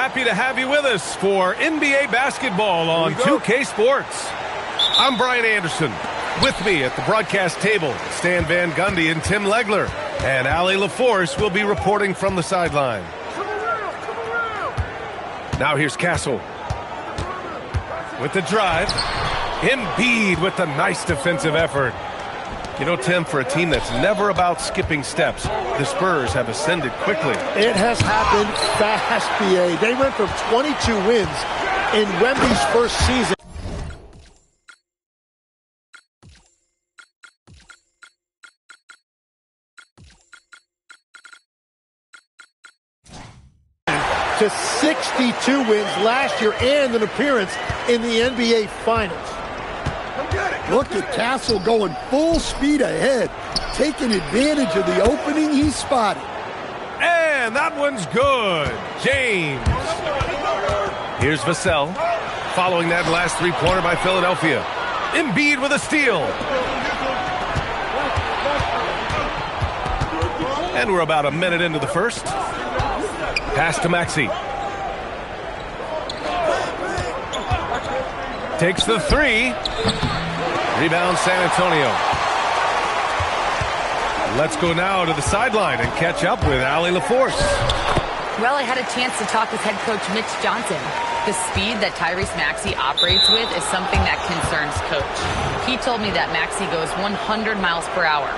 Happy to have you with us for NBA basketball on 2K Sports. I'm Brian Anderson. With me at the broadcast table, Stan Van Gundy and Tim Legler. And Allie LaForce will be reporting from the sideline. Now here's Castle. With the drive. Embiid with a nice defensive effort. You know, Tim, for a team that's never about skipping steps, the Spurs have ascended quickly. It has happened fast, BA. They went from 22 wins in Wemby's first season. To 62 wins last year and an appearance in the NBA Finals. Look at Castle going full speed ahead, taking advantage of the opening he spotted. And that one's good. James. Here's Vassell. Following that last three-pointer by Philadelphia. Embiid with a steal. And we're about a minute into the first. Pass to Maxey. Takes the three. Rebound San Antonio. Let's go now to the sideline and catch up with Allie LaForce. Well, I had a chance to talk with head coach Mitch Johnson. The speed that Tyrese Maxey operates with is something that concerns coach. He told me that Maxey goes 100 miles per hour.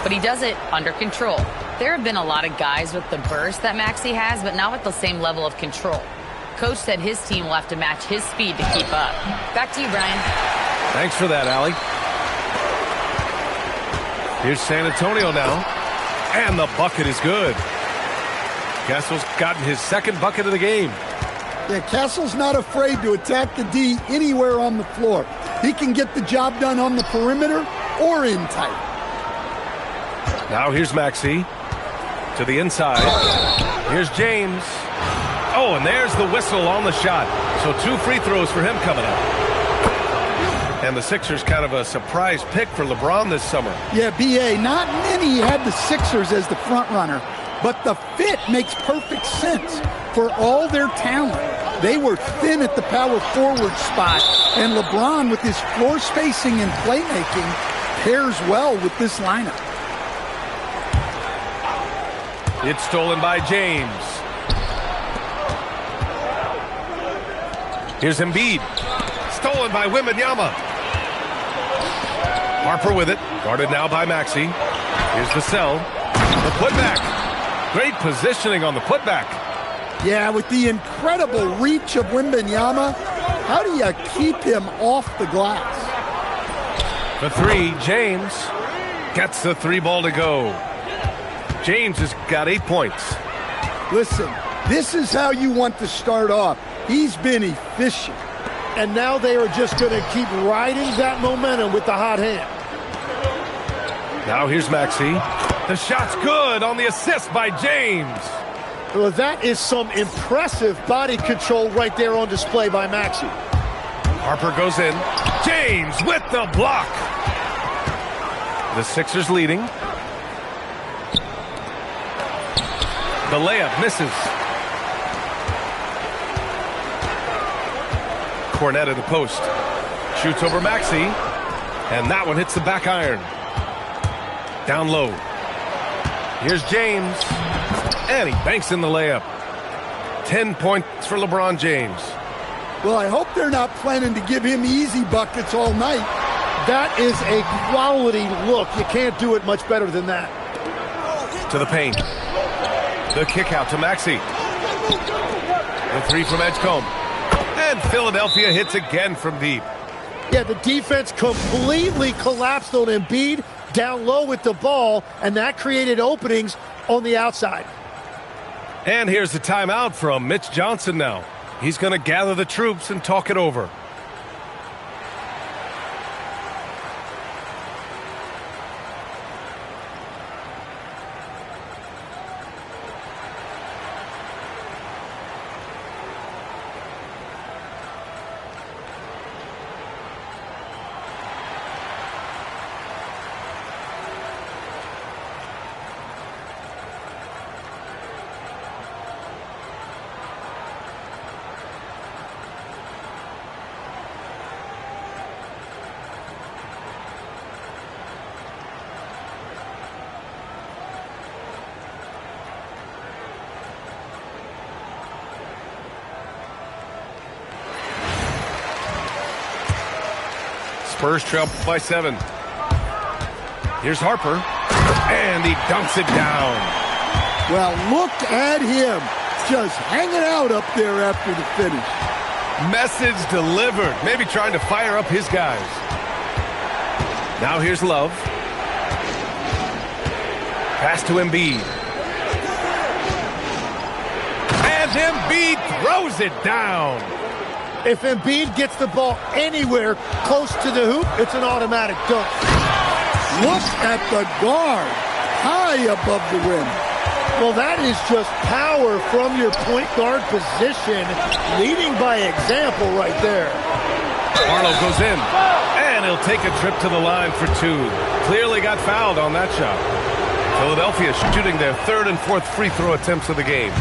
But he does it under control. There have been a lot of guys with the burst that Maxey has, but not with the same level of control. Coach said his team will have to match his speed to keep up. Back to you, Brian. Thanks for that, Allie. Here's San Antonio now. And the bucket is good. Castle's gotten his second bucket of the game. Yeah, Castle's not afraid to attack the D anywhere on the floor. He can get the job done on the perimeter or in tight. Now here's Maxey to the inside. Here's James. Oh, and there's the whistle on the shot. So 2 free throws for him coming up. And the Sixers kind of a surprise pick for LeBron this summer. Yeah, BA, not many had the Sixers as the front runner, but the fit makes perfect sense for all their talent. They were thin at the power forward spot, and LeBron, with his floor spacing and playmaking, pairs well with this lineup. It's stolen by James. Here's Embiid. Stolen by Wembanyama. Harper with it. Guarded now by Maxey. Here's Vassell. The putback. Great positioning on the putback. Yeah, with the incredible reach of Wembanyama, how do you keep him off the glass? The three, James. Gets the three ball to go. James has got 8 points. Listen, this is how you want to start off. He's been efficient. And now they are just going to keep riding that momentum with the hot hand. Now here's Maxey. The shot's good on the assist by James. Well, that is some impressive body control right there on display by Maxey. Harper goes in. James with the block. The Sixers leading. The layup misses. Cornette at the post. Shoots over Maxey. And that one hits the back iron. Down low. Here's James. And he banks in the layup. 10 points for LeBron James. Well, I hope they're not planning to give him easy buckets all night. That is a quality look. You can't do it much better than that. To the paint. The kick out to Maxey. The three from Edgecombe. And Philadelphia hits again from deep. Yeah, the defense completely collapsed on Embiid down low with the ball, and that created openings on the outside. And here's the timeout from Mitch Johnson now. He's going to gather the troops and talk it over. Spurs trail by 7. Here's Harper, and he dunks it down. Well, look at him, just hanging out up there after the finish. Message delivered. Maybe trying to fire up his guys. Now here's Love. Pass to Embiid. And Embiid throws it down. If Embiid gets the ball anywhere close to the hoop, it's an automatic dunk. Look at the guard, high above the rim. Well, that is just power from your point guard position, leading by example right there. Barlow goes in, and he'll take a trip to the line for 2. Clearly got fouled on that shot. Philadelphia shooting their 3rd and 4th free throw attempts of the game.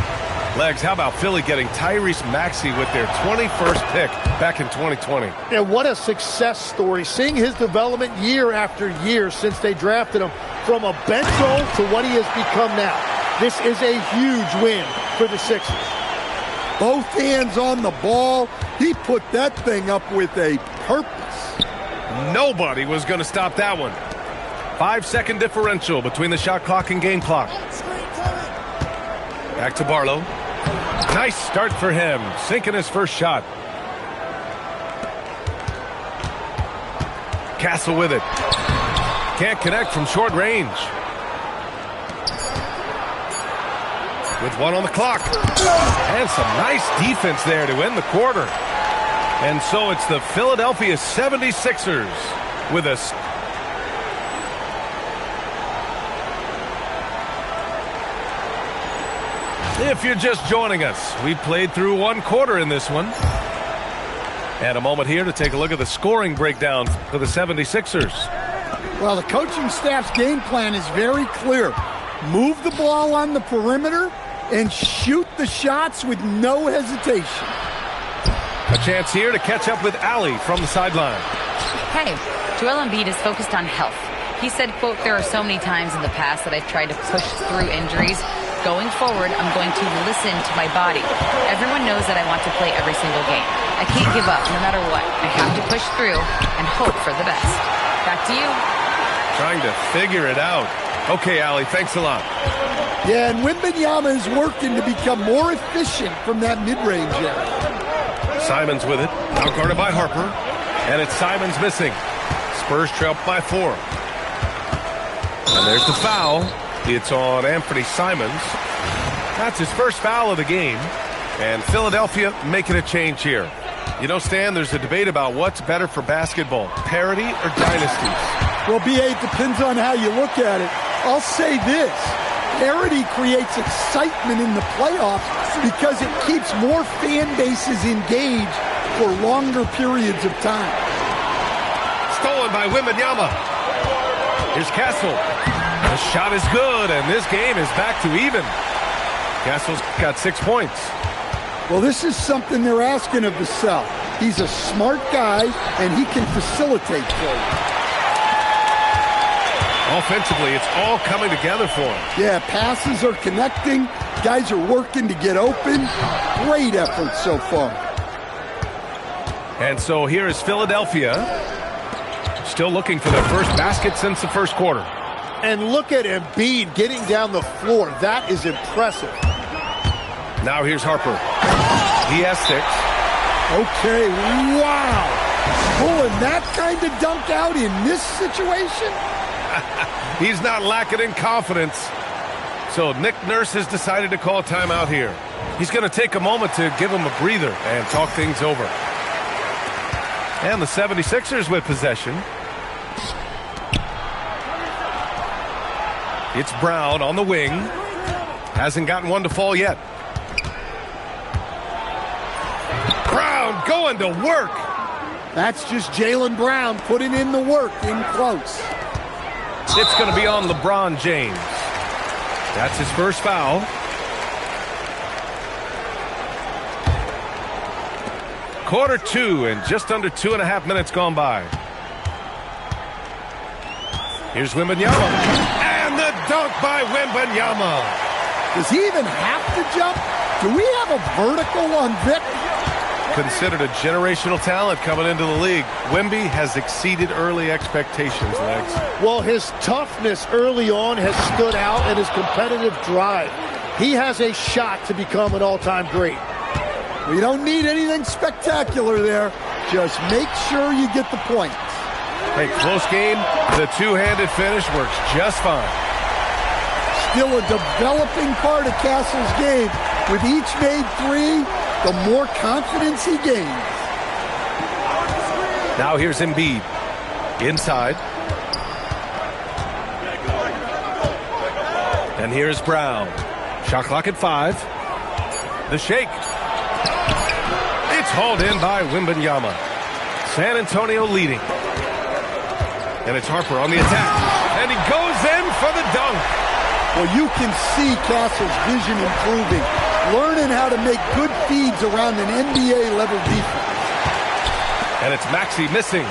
Legs, how about Philly getting Tyrese Maxey with their 21st pick back in 2020? Yeah, what a success story. Seeing his development year after year since they drafted him from a bench role to what he has become now. This is a huge win for the Sixers. Both hands on the ball. He put that thing up with a purpose. Nobody was going to stop that one. 5-second differential between the shot clock and game clock. Back to Barlow. Nice start for him, sinking his first shot. Castle with it. Can't connect from short range. With 1 on the clock. And some nice defense there to end the quarter. And so it's the Philadelphia 76ers with us. If you're just joining us, we played through 1 quarter in this one. And a moment here to take a look at the scoring breakdown for the 76ers. Well, the coaching staff's game plan is very clear. Move the ball on the perimeter and shoot the shots with no hesitation. A chance here to catch up with Ali from the sideline. Hey, Joel Embiid is focused on health. He said, quote, "There are so many times in the past that I've tried to push through injuries. Going forward, I'm going to listen to my body. Everyone knows that I want to play every single game. I can't give up no matter what. I have to push through and hope for the best." Back to you. Trying to figure it out. Okay, Ali, thanks a lot. Yeah, and Wembanyama is working to become more efficient from that mid-range area. Simons with it. Now guarded by Harper. And it's Simons missing. Spurs trail by 4. And there's the foul. It's on Anthony Simons. That's his first foul of the game. And Philadelphia making a change here. You know, Stan, there's a debate about what's better for basketball, parity or dynasties. Well, B.A., it depends on how you look at it. I'll say this. Parity creates excitement in the playoffs because it keeps more fan bases engaged for longer periods of time. Stolen by Wembanyama. Here's Castle. The shot is good, and this game is back to even. Castle's got 6 points. Well, this is something they're asking of the Cell. He's a smart guy, and he can facilitate for you. Offensively, it's all coming together for him. Yeah, passes are connecting. Guys are working to get open. Great effort so far. And so here is Philadelphia. Still looking for their first basket since the first quarter. And look at Embiid getting down the floor. That is impressive. Now here's Harper. He has 6. Okay, wow. Pulling that kind of dunk out in this situation? He's not lacking in confidence. So Nick Nurse has decided to call timeout here. He's going to take a moment to give him a breather and talk things over. And the 76ers with possession. It's Brown on the wing. Hasn't gotten one to fall yet. Brown going to work. That's just Jaylen Brown putting in the work in close. It's going to be on LeBron James. That's his first foul. Quarter 2 and just under 2.5 minutes gone by. Here's Wembanyama. And the dunk by Wembanyama. Does he even have to jump? Do we have a vertical on Vic? Considered a generational talent coming into the league. Wemby has exceeded early expectations, Legs. Well, his toughness early on has stood out, and his competitive drive. He has a shot to become an all-time great. We don't need anything spectacular there. Just make sure you get the points. Hey, close game. The two-handed finish works just fine. Still a developing part of Castle's game. With each made three, the more confidence he gains. Now here's Embiid. Inside. And here's Brown. Shot clock at 5. The shake. It's hauled in by Wembanyama. San Antonio leading. And it's Harper on the attack. And he goes in for the dunk. Well, you can see Castle's vision improving, learning how to make good feeds around an NBA-level defense. And it's Maxey missing.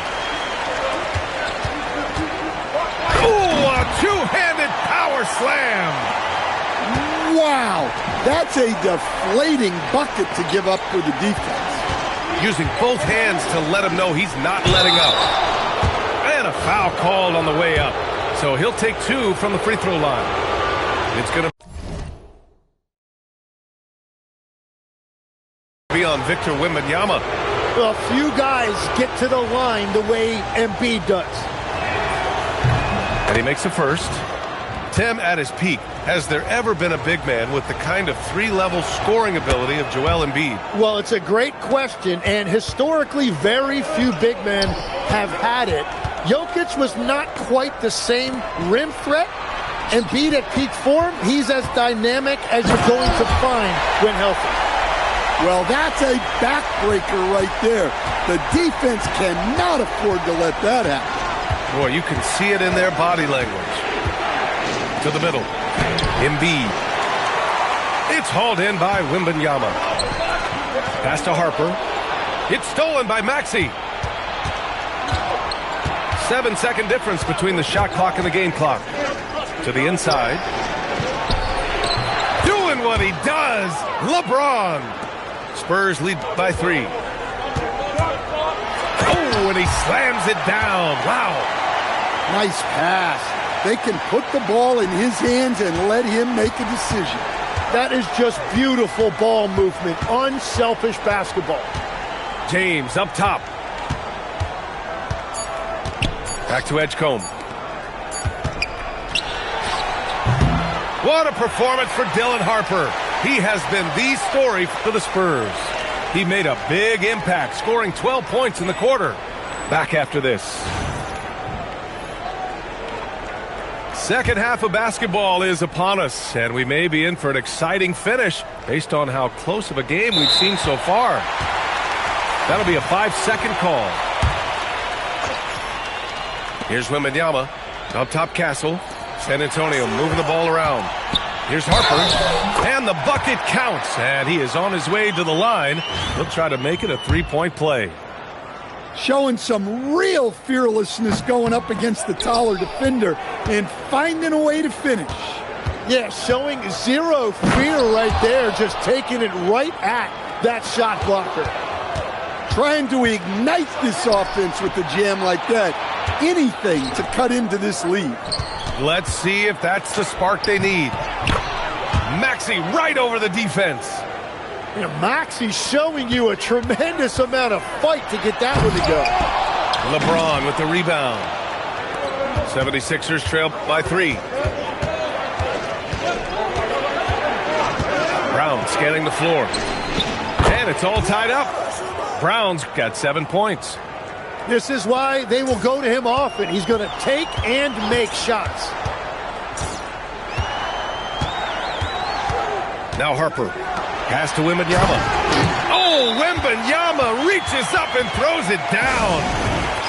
Ooh, a two-handed power slam. Wow, that's a deflating bucket to give up for the defense. Using both hands to let him know he's not letting up. And a foul called on the way up. So he'll take 2 from the free throw line. It's going to be on Victor Wembanyama. Well, few guys get to the line the way Embiid does. And he makes the first. Tim, at his peak, has there ever been a big man with the kind of 3-level scoring ability of Joel Embiid? Well, it's a great question, and historically very few big men have had it. Jokic was not quite the same rim threat. Embiid at peak form, he's as dynamic as you're going to find when healthy. Well, that's a backbreaker right there. The defense cannot afford to let that happen. Boy, you can see it in their body language. To the middle. Embiid. It's hauled in by Wembanyama. Pass to Harper. It's stolen by Maxey. 7-second difference between the shot clock and the game clock. To the inside. Doing what he does. LeBron. Spurs lead by 3. Oh, and he slams it down. Wow. Nice pass. They can put the ball in his hands and let him make a decision. That is just beautiful ball movement. Unselfish basketball. James up top. Back to Edgecombe. What a performance for Dylan Harper. He has been the story for the Spurs. He made a big impact, scoring 12 points in the quarter. Back after this. Second half of basketball is upon us, and we may be in for an exciting finish based on how close of a game we've seen so far. That'll be a 5-second call. Here's Wembanyama. Up top, Castle. San Antonio moving the ball around. Here's Harper. And the bucket counts. And he is on his way to the line. He'll try to make it a 3-point play. Showing some real fearlessness going up against the taller defender and finding a way to finish. Yeah, showing zero fear right there, just taking it right at that shot blocker. Trying to ignite this offense with a jam like that. Anything to cut into this lead. Let's see if that's the spark they need. Maxey right over the defense. Maxey's showing you a tremendous amount of fight to get that one to go. LeBron with the rebound. 76ers trail by 3. Brown scanning the floor. And it's all tied up. Brown's got 7 points. This is why they will go to him often. He's going to take and make shots. Now Harper. Pass to Wembanyama. Oh, Wembanyama reaches up and throws it down.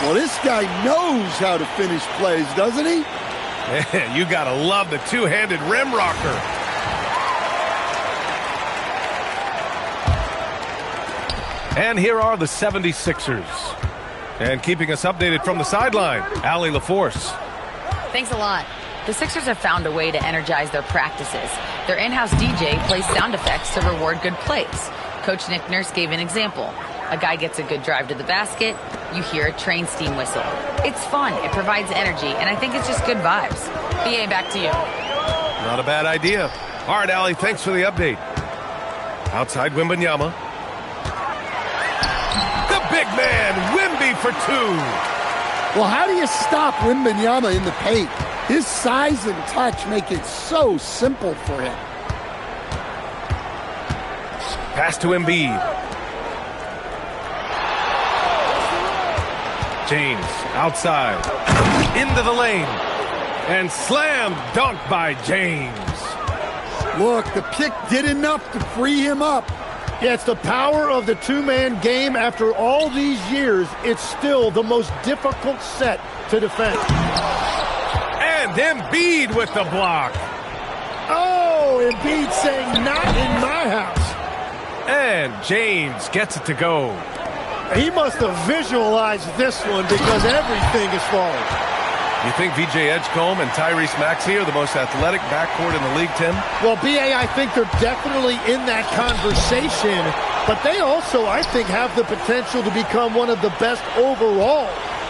Well, this guy knows how to finish plays, doesn't he? Man, you got to love the two-handed rim rocker. And here are the 76ers. And keeping us updated from the sideline, Allie LaForce. Thanks a lot. The Sixers have found a way to energize their practices. Their in-house DJ plays sound effects to reward good plays. Coach Nick Nurse gave an example. A guy gets a good drive to the basket, you hear a train steam whistle. It's fun, it provides energy, and I think it's just good vibes. BA, back to you. Not a bad idea. All right, Allie, thanks for the update. Outside Wembanyama. The big man, Wemby for two. Well, how do you stop Wembanyama in the paint? His size and touch make it so simple for him. Pass to Embiid. James outside. Into the lane. And slam dunk by James. Look, the pick did enough to free him up. Yeah, it's the power of the two-man game. After all these years, it's still the most difficult set to defend. And Embiid with the block. Oh, Embiid saying, not in my house. And James gets it to go. He must have visualized this one because everything is falling. You think VJ Edgecombe and Tyrese Maxey are the most athletic backcourt in the league, Tim? Well, BA, I think they're definitely in that conversation, but they also, I think, have the potential to become one of the best overall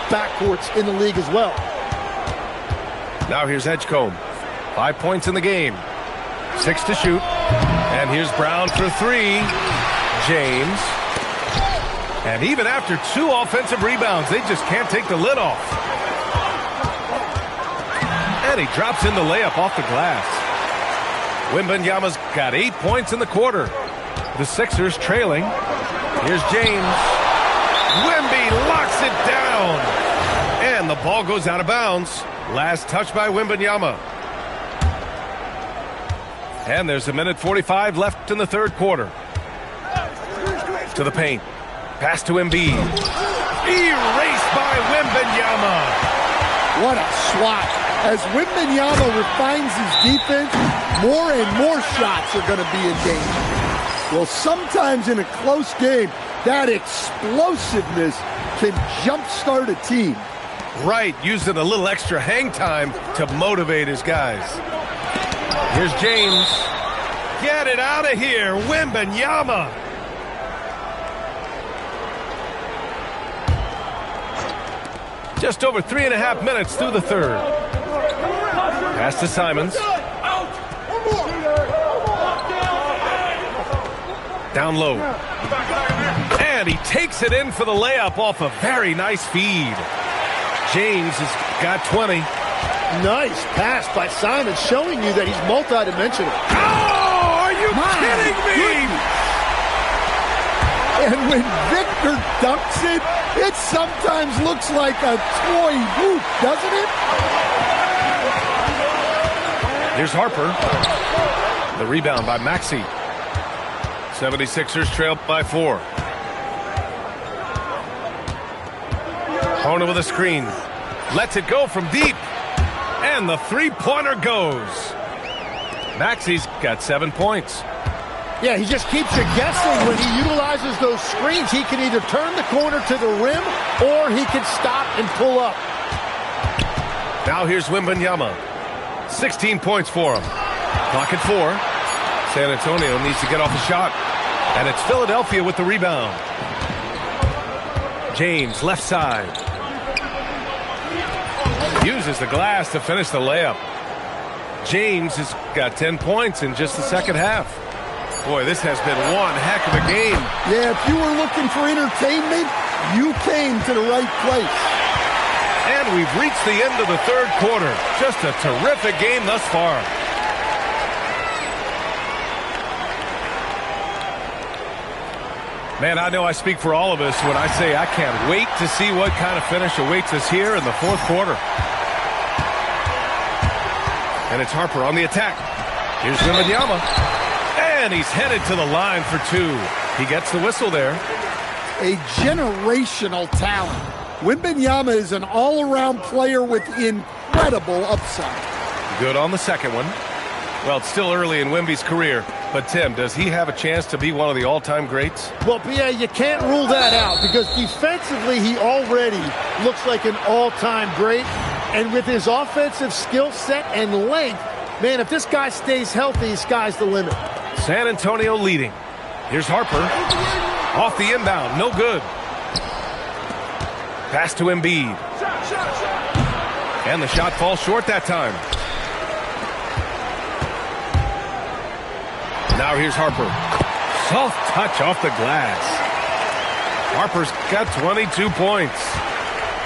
backcourts in the league as well. Now here's Edgecombe. 5 points in the game. 6 to shoot. And here's Brown for three. James. And even after 2 offensive rebounds, they just can't take the lid off. And he drops in the layup off the glass. Wembanyama's got 8 points in the quarter. The Sixers trailing. Here's James. Wemby locks it down. And the ball goes out of bounds. Last touch by Wembanyama. And there's 1:45 left in the third quarter. To the paint. Pass to Embiid. Erased by Wembanyama. What a swat. As Wembanyama refines his defense, more and more shots are going to be in danger. Well, sometimes in a close game, that explosiveness can jumpstart a team. Right, using a little extra hang time to motivate his guys. Here's James. Get it out of here, Wembanyama. Just over 3.5 minutes through the third. Pass to Simons. Down low. And he takes it in for the layup off a very nice feed. James has got 20. Nice pass by Simon, showing you that he's multidimensional. Oh, are you kidding me? And when Victor dunks it, it sometimes looks like a toy hoop, doesn't it? Here's Harper. The rebound by Maxey. 76ers trail by 4. Honer with a screen. Lets it go from deep. And the three-pointer goes. Maxey's got 7 points. Yeah, he just keeps you guessing. When he utilizes those screens, he can either turn the corner to the rim or he can stop and pull up. Now here's Wembanyama. 16 points for him. Clock at 4. San Antonio needs to get off a shot. And it's Philadelphia with the rebound. James, left side. Uses the glass to finish the layup. James has got 10 points in just the second half. Boy, this has been one heck of a game. Yeah, if you were looking for entertainment, you came to the right place. And we've reached the end of the third quarter. Just a terrific game thus far. Man, I know I speak for all of us when I say I can't wait to see what kind of finish awaits us here in the fourth quarter. And it's Harper on the attack. Here's Wembanyama. And he's headed to the line for 2. He gets the whistle there. A generational talent. Wembanyama is an all-around player with incredible upside. Good on the second one. Well, it's still early in Wemby's career. But, Tim, does he have a chance to be one of the all-time greats? Well, BA, you can't rule that out because defensively he already looks like an all-time great. And with his offensive skill set and length, man, if this guy stays healthy, sky's the limit. San Antonio leading. Here's Harper. Off the inbound, no good. Pass to Embiid. And the shot falls short that time. Now here's Harper. Soft touch off the glass. Harper's got 22 points.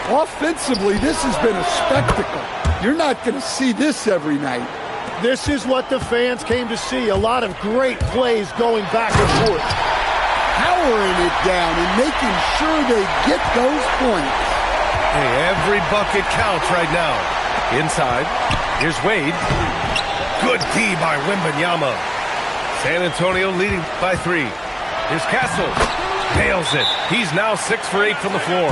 Offensively, this has been a spectacle. You're not going to see this every night. This is what the fans came to see. A lot of great plays going back and forth. Powering it down and making sure they get those points. Hey, every bucket counts right now. Inside, here's Wade. Good D by Wembanyama. San Antonio leading by 3. Here's Castle. Nails it. He's now 6 for 8 from the floor.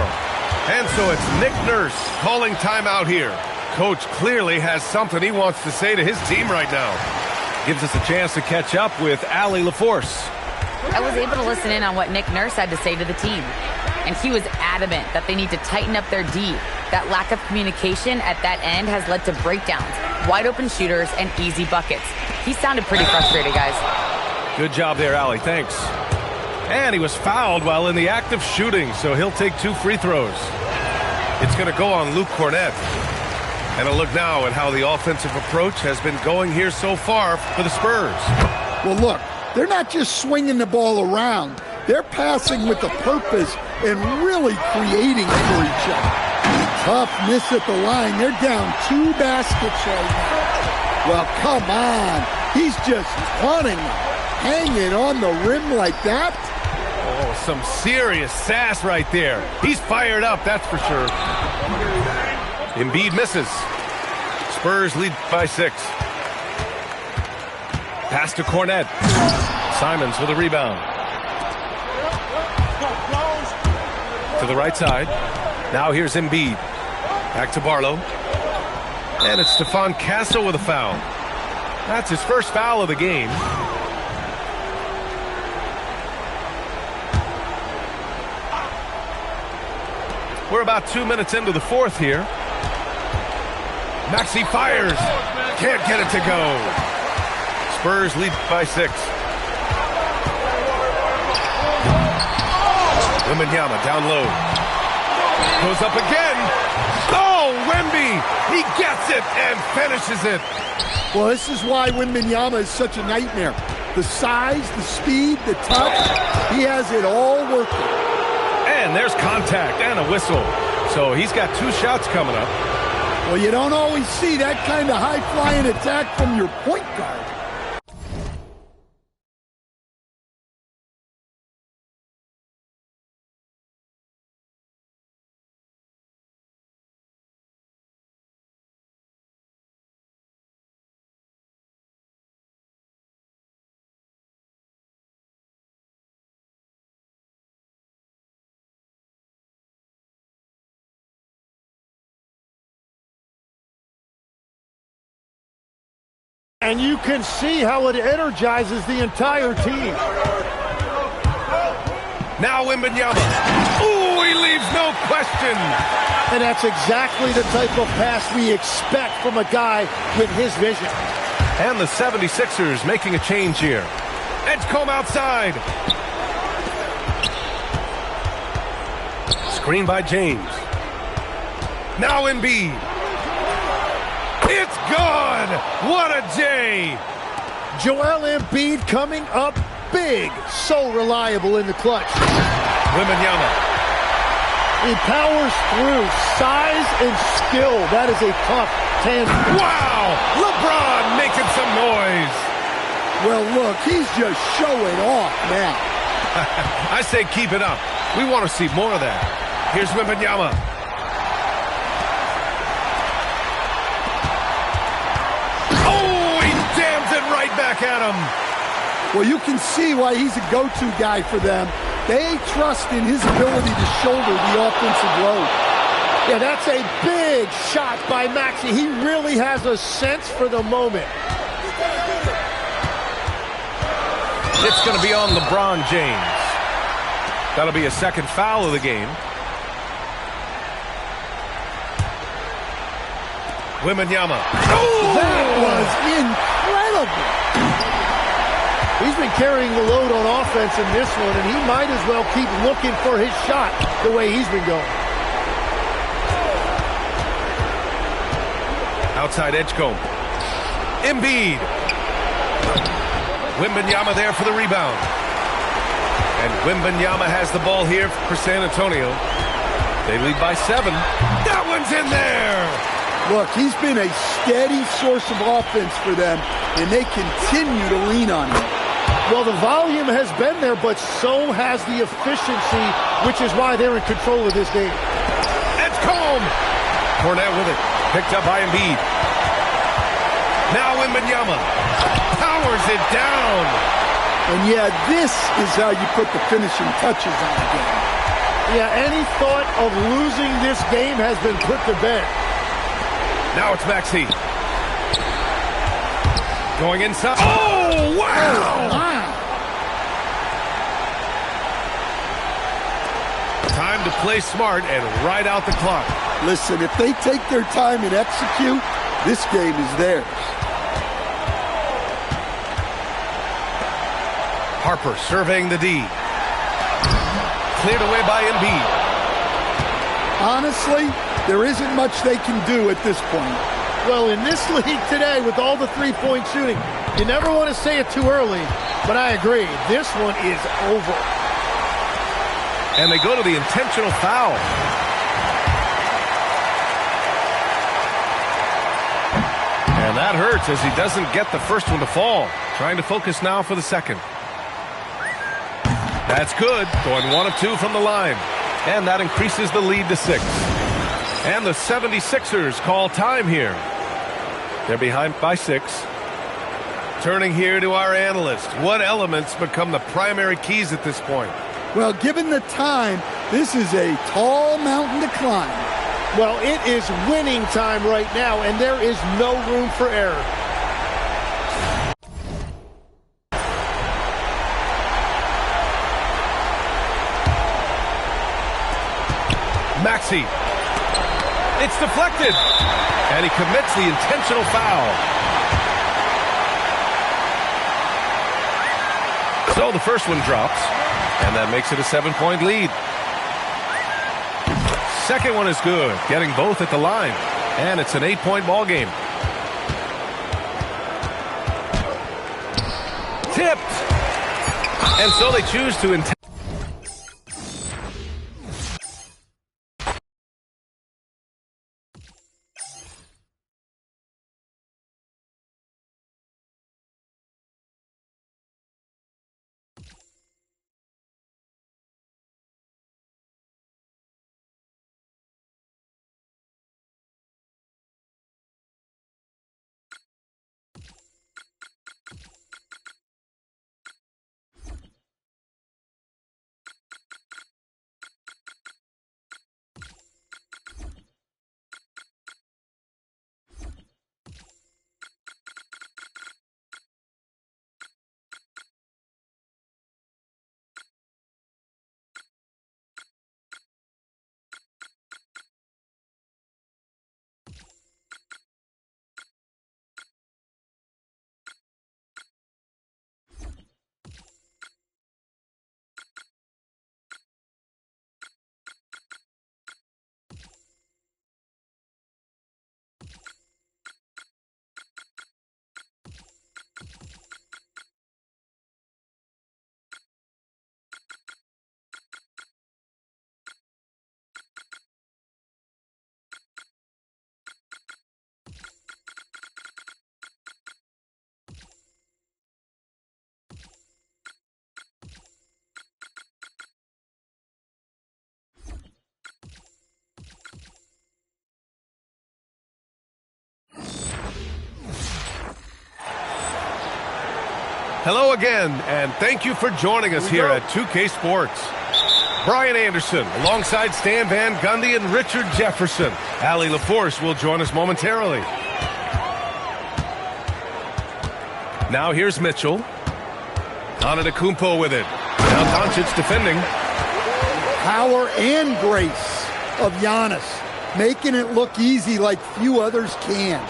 And so it's Nick Nurse calling timeout here. Coach clearly has something he wants to say to his team right now. Gives us a chance to catch up with Allie LaForce. I was able to listen in on what Nick Nurse had to say to the team. And he was adamant that they need to tighten up their D. That lack of communication at that end has led to breakdowns, wide open shooters, and easy buckets. He sounded pretty frustrated, guys. Good job there, Allie. Thanks. And he was fouled while in the act of shooting, so he'll take 2 free throws. It's going to go on Luke Cornett. And a look now at how the offensive approach has been going here so far for the Spurs. Well, look, they're not just swinging the ball around. They're passing with a purpose and really creating for each other. Tough miss at the line. They're down 2 baskets right now. Well, come on. He's just taunting them. Hanging on the rim like that. Oh, some serious sass right there. He's fired up, that's for sure. Embiid misses. Spurs lead by 6. Pass to Cornett. Simons with a rebound. To the right side. Now here's Embiid. Back to Barlow. And it's Stephon Castle with a foul. That's his first foul of the game. We're about 2 minutes into the 4th here. Maxey fires. Can't get it to go. Spurs lead by 6. Wembanyama down low. Goes up again. Oh, Wemby. He gets it and finishes it. Well, this is why Wembanyama is such a nightmare. The size, the speed, the touch. He has it all working. And there's contact and a whistle. So he's got 2 shots coming up. Well, you don't always see that kind of high-flying attack from your point guard. And you can see how it energizes the entire team. Now Wembanyama. Ooh, he leaves no question. And that's exactly the type of pass we expect from a guy with his vision. And the 76ers making a change here. Edgecombe outside. Screen by James. Now Embiid. It's gone! What a day! Joel Embiid coming up big. So reliable in the clutch. Wembanyama. He powers through. Size and skill. That is a tough tandem. Wow! LeBron making some noise. Well, look, he's just showing off now. I say keep it up. We want to see more of that. Here's Wembanyama. Right back at him. Well, you can see why he's a go-to guy for them. They trust in his ability to shoulder the offensive load. Yeah, that's a big shot by Maxey. He really has a sense for the moment. It's going to be on LeBron James. That'll be a second foul of the game. Wembanyama. Oh! That was incredible. He's been carrying the load on offense in this one, and he might as well keep looking for his shot the way he's been going. Outside Edgecombe. Embiid. Wembanyama there for the rebound. And Wembanyama has the ball here for San Antonio. They lead by 7. That one's in there! Look, he's been a steady source of offense for them, and they continue to lean on him. Well, the volume has been there, but so has the efficiency, which is why they're in control of this game. Edgecombe! Cornette with it. Picked up by Embiid. Now Wembanyama powers it down. And yeah, this is how you put the finishing touches on the game. Yeah, any thought of losing this game has been put to bed. Now it's Maxey. Going inside. Oh, wow! Time to play smart and ride out the clock. Listen, if they take their time and execute, this game is theirs. Harper surveying the D. Cleared away by Embiid. Honestly, there isn't much they can do at this point. Well, in this league today, with all the three-point shooting, you never want to say it too early, but I agree. This one is over. And they go to the intentional foul. And that hurts as he doesn't get the first one to fall. Trying to focus now for the second. That's good. Going 1 of 2 from the line. And that increases the lead to 6. And the 76ers call time here. They're behind by 6. Turning here to our analyst. What elements become the primary keys at this point? Well, given the time, this is a tall mountain to climb. Well, it is winning time right now, and there is no room for error. Maxey. It's deflected. And he commits the intentional foul. So the first one drops. And that makes it a 7-point lead. Second one is good. Getting both at the line. And it's an 8-point ball game. Tipped. And so they choose to Hello again, and thank you for joining us here at 2K Sports. Brian Anderson alongside Stan Van Gundy and Richard Jefferson. Allie LaForce will join us momentarily. Now here's Mitchell. Antetokounmpo with it. Now Doncic defending. Power and grace of Giannis, making it look easy like few others can.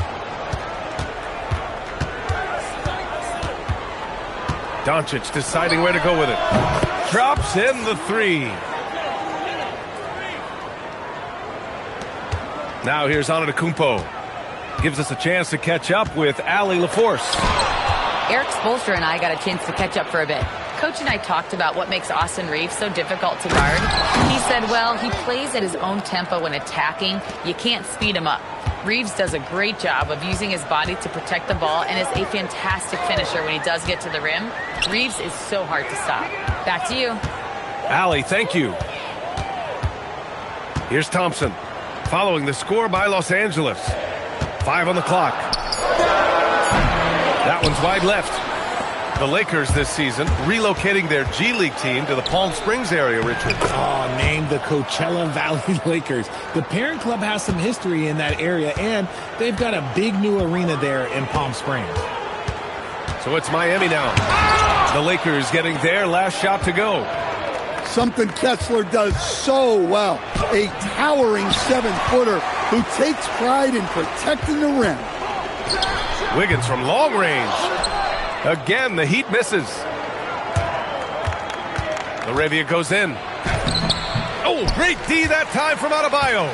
Doncic deciding where to go with it. Drops in the three. Now here's Antetokounmpo. Gives us a chance to catch up with Allie LaForce. Eric Spoelstra and I got a chance to catch up for a bit. Coach and I talked about what makes Austin Reeves so difficult to guard. He said, well, he plays at his own tempo when attacking. You can't speed him up. Reeves does a great job of using his body to protect the ball and is a fantastic finisher when he does get to the rim. Reeves is so hard to stop. Back to you. Allie, thank you. Here's Thompson. Following the score by Los Angeles. 5 on the clock. That one's wide left. The Lakers this season relocating their G League team to the Palm Springs area, Richard. Oh, named the Coachella Valley Lakers. The parent club has some history in that area, and they've got a big new arena there in Palm Springs. So it's Miami now. The Lakers getting their last shot to go. Something Kessler does so well. A towering 7-footer who takes pride in protecting the rim. Wiggins from long range. Again, the Heat misses. Laravia goes in. Oh, great D that time from Adebayo.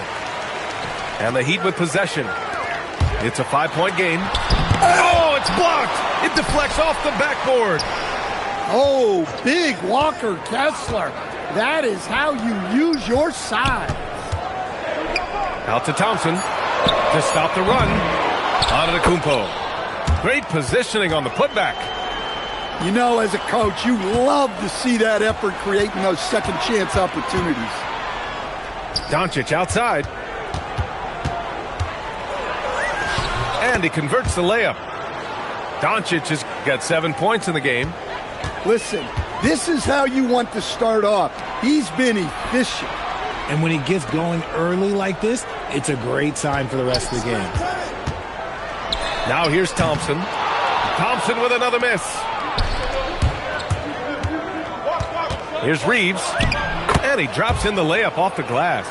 And the Heat with possession. It's a 5-point game. Oh, it's blocked. It deflects off the backboard. Oh, big Walker Kessler. That is how you use your size. Out to Thompson to stop the run. Antetokounmpo. Great positioning on the putback. You know, as a coach, you love to see that effort creating those second chance opportunities. Doncic outside. And he converts the layup. Doncic has got 7 points in the game. Listen, this is how you want to start off. He's been efficient. And when he gets going early like this, it's a great sign for the rest of the game. Now here's Thompson. Thompson with another miss. Here's Reeves. And he drops in the layup off the glass.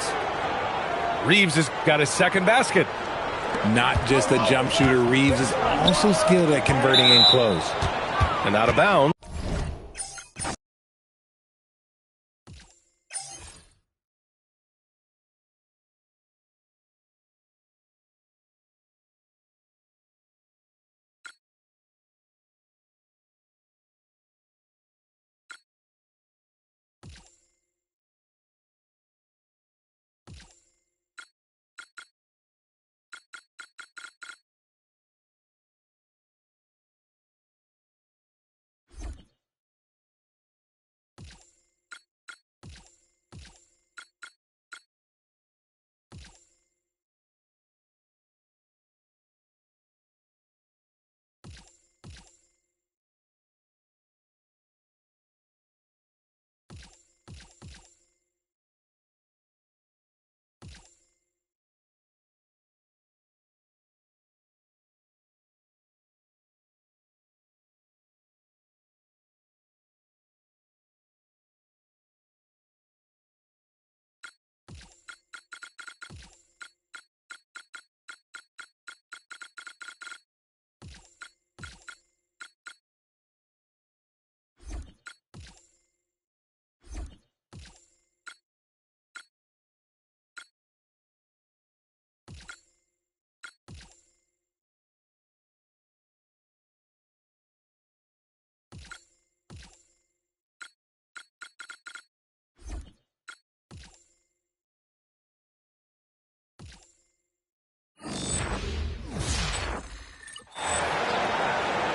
Reeves has got his second basket. Not just a jump shooter, Reeves is also skilled at converting in close. And out of bounds.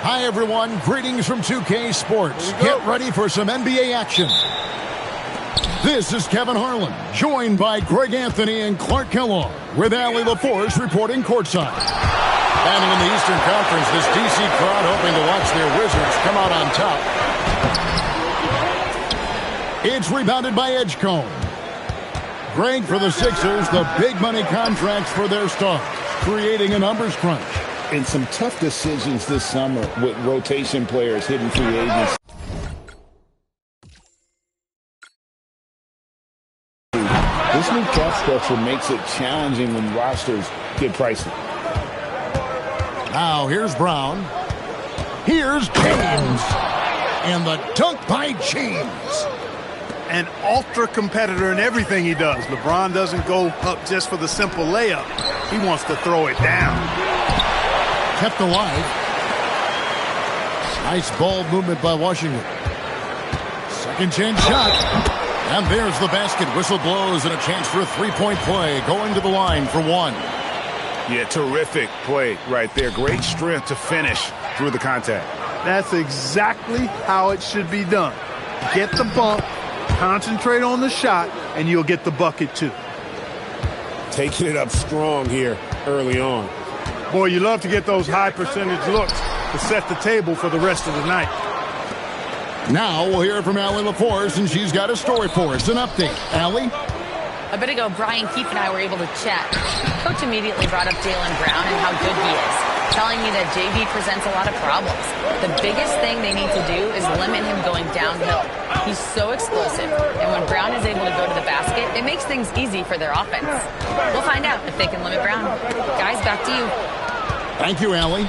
Hi, everyone. Greetings from 2K Sports. Get ready for some NBA action. This is Kevin Harlan, joined by Greg Anthony and Clark Kellogg, with Allie LaForce reporting courtside. And in the Eastern Conference, this DC crowd hoping to watch their Wizards come out on top. It's rebounded by Edgecombe. Greg for the Sixers, the big money contracts for their stars, creating a numbers crunch. And some tough decisions this summer with rotation players hitting free agents. This new cap structure makes it challenging when rosters get pricey. Now here's Brown. Here's James. And the dunk by James. An ultra competitor in everything he does. LeBron doesn't go up just for the simple layup. He wants to throw it down. Kept alive. Nice ball movement by Washington. Second chance shot. And there's the basket. Whistle blows and a chance for a three-point play. Going to the line for one. Yeah, terrific play right there. Great strength to finish through the contact. That's exactly how it should be done. Get the bump, concentrate on the shot, and you'll get the bucket too. Taking it up strong here early on. Boy, you love to get those high percentage looks to set the table for the rest of the night. Now we'll hear from Allie LaForce, and she's got a story for us. An update. Allie? A bit ago, Brian Keefe and I were able to chat. Coach immediately brought up Jaylen Brown and how good he is, telling me that JV presents a lot of problems. The biggest thing they need to do is limit him going downhill. He's so explosive, and when Brown is able to go to the basket, it makes things easy for their offense. We'll find out if they can limit Brown. Guys, back to you. Thank you, Allie.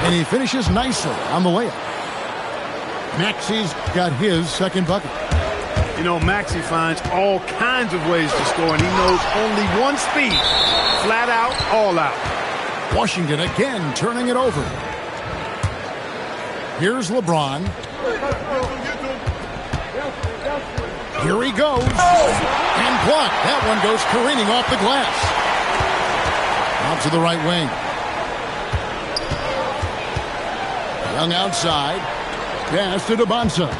And he finishes nicely on the layup. Maxey's got his second bucket. You know, Maxey finds all kinds of ways to score, and he knows only one speed. Flat out, all out. Washington again turning it over. Here's LeBron. Here he goes. And blocked. That one goes careening off the glass. Out to the right wing. Young outside. Pass to Nba2k27.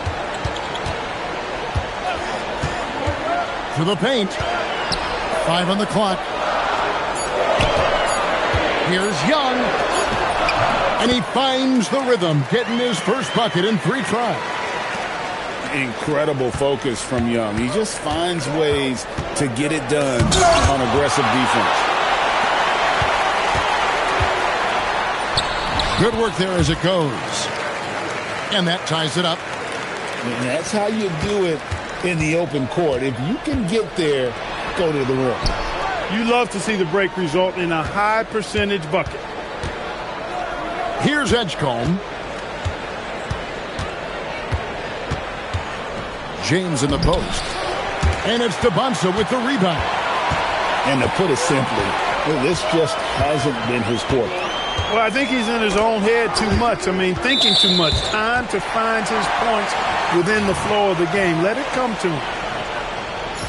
To the paint. 5 on the clock. Here's Young. And he finds the rhythm, getting his first bucket in 3 tries. Incredible focus from Young. He just finds ways to get it done on aggressive defense. Good work there as it goes. And that ties it up. And that's how you do it in the open court. If you can get there, go to the rim. You love to see the break result in a high percentage bucket. Here's Edgecombe. James in the post. And it's Nba2k27 with the rebound. And to put it simply, this just hasn't been his quarter. Well, I think he's in his own head too much. I mean, thinking too much. Time to find his points within the flow of the game. Let it come to him.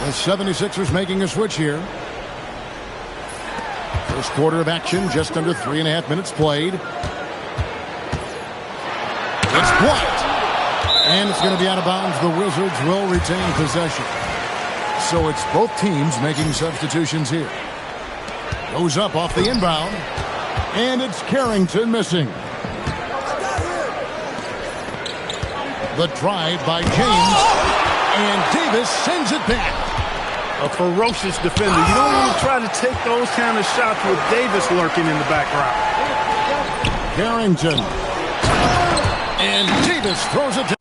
The 76ers making a switch here. First quarter of action, just under 3.5 minutes played. It's blocked. And it's going to be out of bounds. The Wizards will retain possession. So it's both teams making substitutions here. Goes up off the inbound. And it's Carrington missing. The drive by James. And Davis sends it back. A ferocious defender. You don't want to try to take those kind of shots with Davis lurking in the background. Carrington. And Davis throws it down.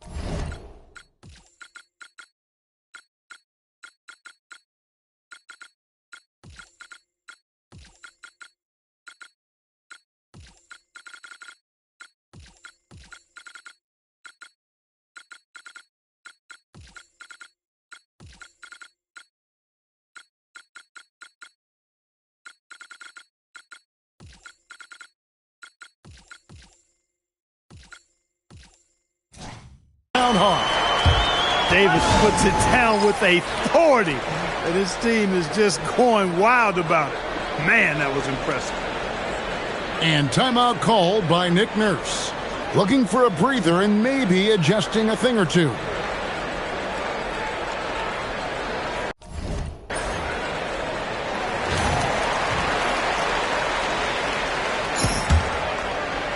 Hard. Davis puts it down with authority, and his team is just going wild about it. Man, that was impressive. And timeout called by Nick Nurse. Looking for a breather and maybe adjusting a thing or two.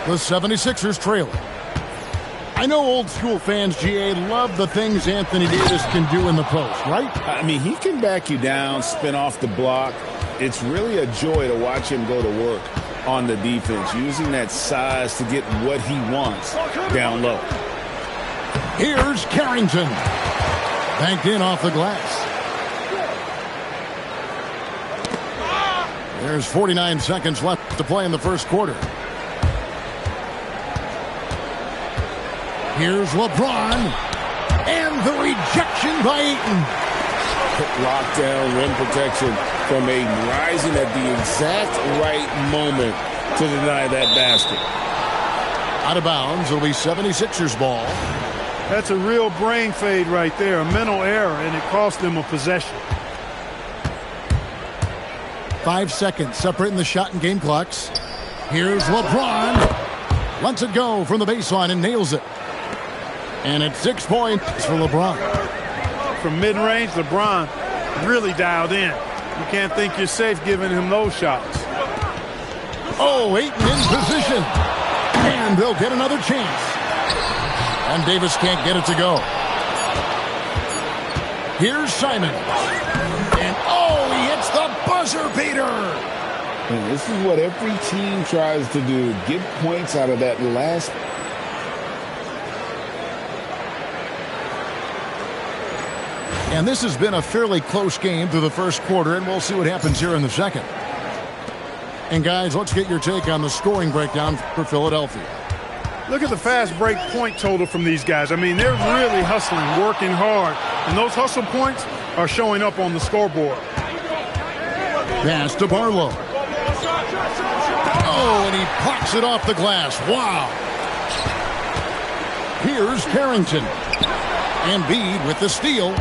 The 76ers trailing. I know old school fans, GA, love the things Anthony Davis can do in the post, right? I mean, he can back you down, spin off the block. It's really a joy to watch him go to work on the defense, using that size to get what he wants down low. Here's Carrington. Banked in off the glass. There's 49 seconds left to play in the first quarter. Here's LeBron. And the rejection by Ayton. Lockdown rim protection from Ayton, rising at the exact right moment to deny that basket. Out of bounds, it'll be 76ers ball. That's a real brain fade right there, a mental error, and it cost them a possession. 5 seconds separating the shot and game clocks. Here's LeBron. Lets it go from the baseline and nails it. And it's 6 points for LeBron. From mid-range, LeBron really dialed in. You can't think you're safe giving him those shots. Oh, Ayton in position. And they'll get another chance. And Davis can't get it to go. Here's Simon. And oh, he hits the buzzer beater. And this is what every team tries to do. Get points out of that last. And this has been a fairly close game through the first quarter, and we'll see what happens here in the second. And guys, let's get your take on the scoring breakdown for Philadelphia. Look at the fast break point total from these guys. I mean, they're really hustling, working hard. And those hustle points are showing up on the scoreboard. Pass to Barlow. Oh, and he pops it off the glass. Wow. Here's Carrington. Embiid with the steal.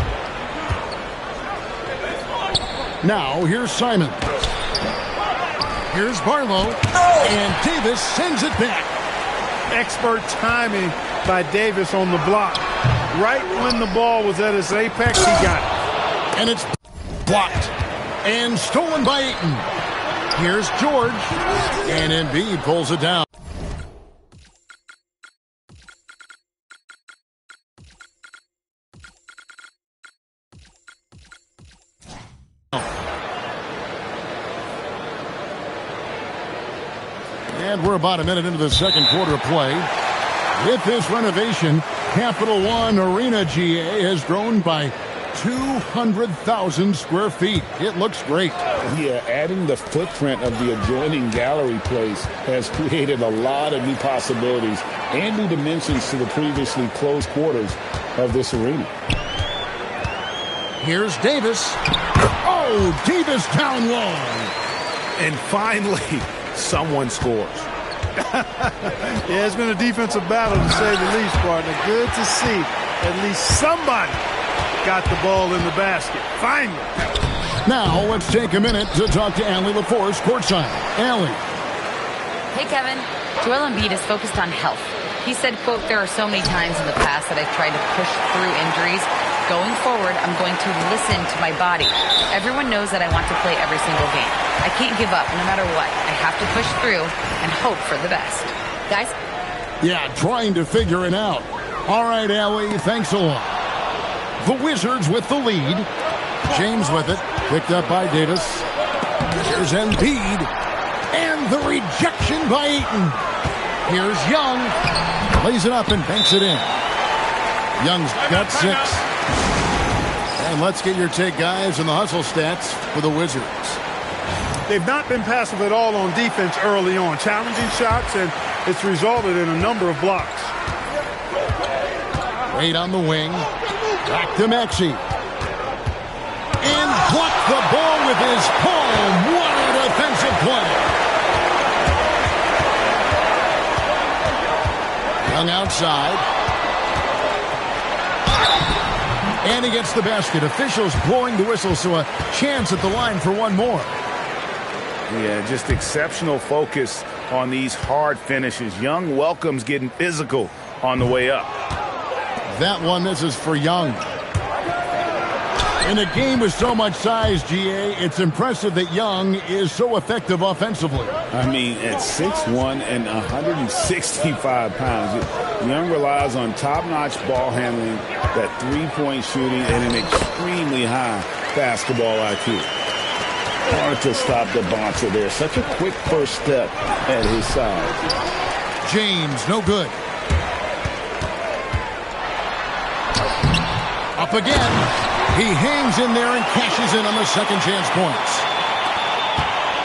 Now, here's Simon. Here's Barlow. And Davis sends it back. Expert timing by Davis on the block. Right when the ball was at its apex, he got it. And it's blocked. And stolen by Ayton. Here's George. And Embiid pulls it down. And we're about a minute into the second quarter of play. With this renovation, Capital One Arena GA has grown by 200,000 square feet. It looks great. Yeah, adding the footprint of the adjoining gallery place has created a lot of new possibilities and new dimensions to the previously closed quarters of this arena. Here's Davis. Oh, Davis down long. And finally, someone scores. Yeah, it's been a defensive battle to say the least, partner. Good to see at least somebody got the ball in the basket. Finally. Now let's take a minute to talk to Allie LaForce courtside. Allie. Hey, Kevin. Joel Embiid is focused on health. He said, quote, there are so many times in the past that I've tried to push through injuries. Going forward, I'm going to listen to my body. Everyone knows that I want to play every single game. I can't give up no matter what. I have to push through and hope for the best. Guys? Yeah, trying to figure it out. All right, Allie, thanks a lot. The Wizards with the lead. James with it. Picked up by Davis. Here's Embiid. And the rejection by Ayton. Here's Young. Lays it up and banks it in. Young's got 6. And let's get your take, guys, on the hustle stats for the Wizards. They've not been passive at all on defense early on. Challenging shots, and it's resulted in a number of blocks. Wade on the wing. Back to Maxey. And blocked the ball with his palm. What a defensive play. Young outside. And he gets the basket. Officials blowing the whistle, so a chance at the line for one more. Yeah, just exceptional focus on these hard finishes. Young welcomes getting physical on the way up. That one misses for Young. In a game with so much size, GA, it's impressive that Young is so effective offensively. I mean, at 6'1" and 165 pounds, Young relies on top-notch ball handling, that three-point shooting, and an extremely high basketball IQ. Hard to stop the bouncer there. Such a quick first step at his side. James, no good. Up again. He hangs in there and cashes in on the second chance points.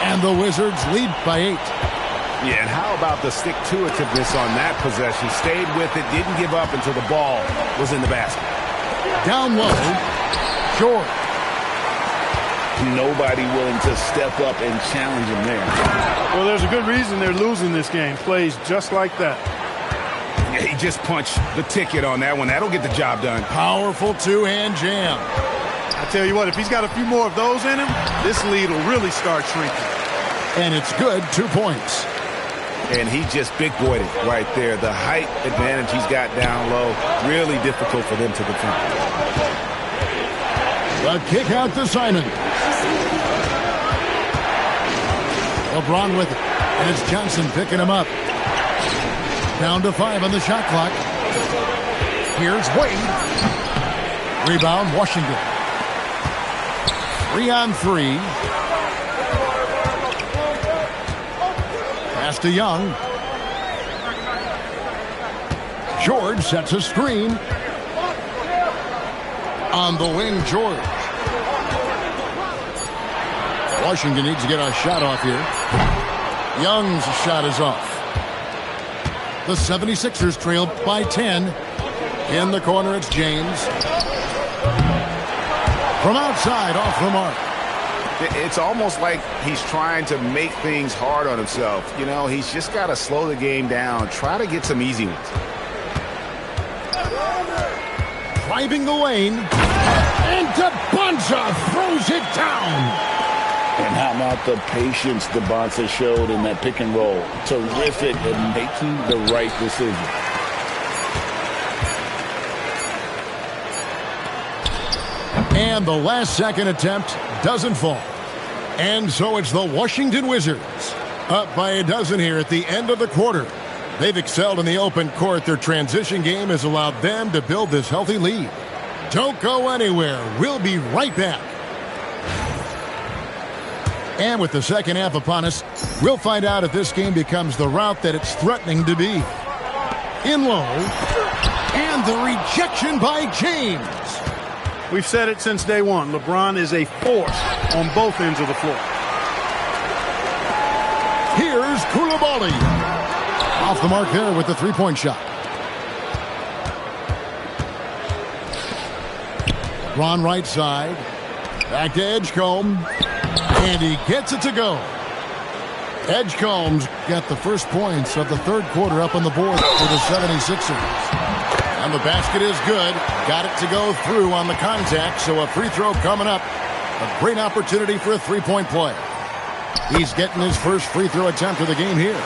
And the Wizards lead by 8. Yeah, and how about the stick-to-itiveness on that possession? Stayed with it, didn't give up until the ball was in the basket. Down low, George. Nobody willing to step up and challenge him there. Well, there's a good reason they're losing this game. Plays just like that. Yeah, he just punched the ticket on that one. That'll get the job done. Powerful two-hand jam. I tell you what, if he's got a few more of those in him, this lead will really start shrinking. And it's good, 2 points. And he just big-boyed it right there. The height advantage he's got down low, really difficult for them to defend. The kick out to Simon. LeBron with it. And it's Johnson picking him up. Down to 5 on the shot clock. Here's Wade. Rebound, Washington. 3-on-3. Pass to Young. George sets a screen. On the wing, George. Washington needs to get a shot off here. Young's shot is off. The 76ers trail by 10. In the corner, it's James. From outside, off the mark. It's almost like he's trying to make things hard on himself. You know, he's just got to slow the game down. Try to get some easy ones. Driving the lane. And DeBonza throws it down. And how about the patience DeBonza showed in that pick and roll? Terrific at making the right decision. And the last second attempt doesn't fall. And so it's the Washington Wizards up by a dozen here at the end of the quarter. They've excelled in the open court. Their transition game has allowed them to build this healthy lead. Don't go anywhere. We'll be right back. And with the second half upon us, we'll find out if this game becomes the route that it's threatening to be. In low. And the rejection by James. We've said it since day one. LeBron is a force on both ends of the floor. Here's Koulibaly. Off the mark there with the three-point shot. Ron right side. Back to Edgecombe. And he gets it to go. Edgecombe's got the first points of the third quarter up on the board for the 76ers. And the basket is good. Got it to go through on the contact, so a free throw coming up. A great opportunity for a three-point play. He's getting his first free throw attempt of the game here.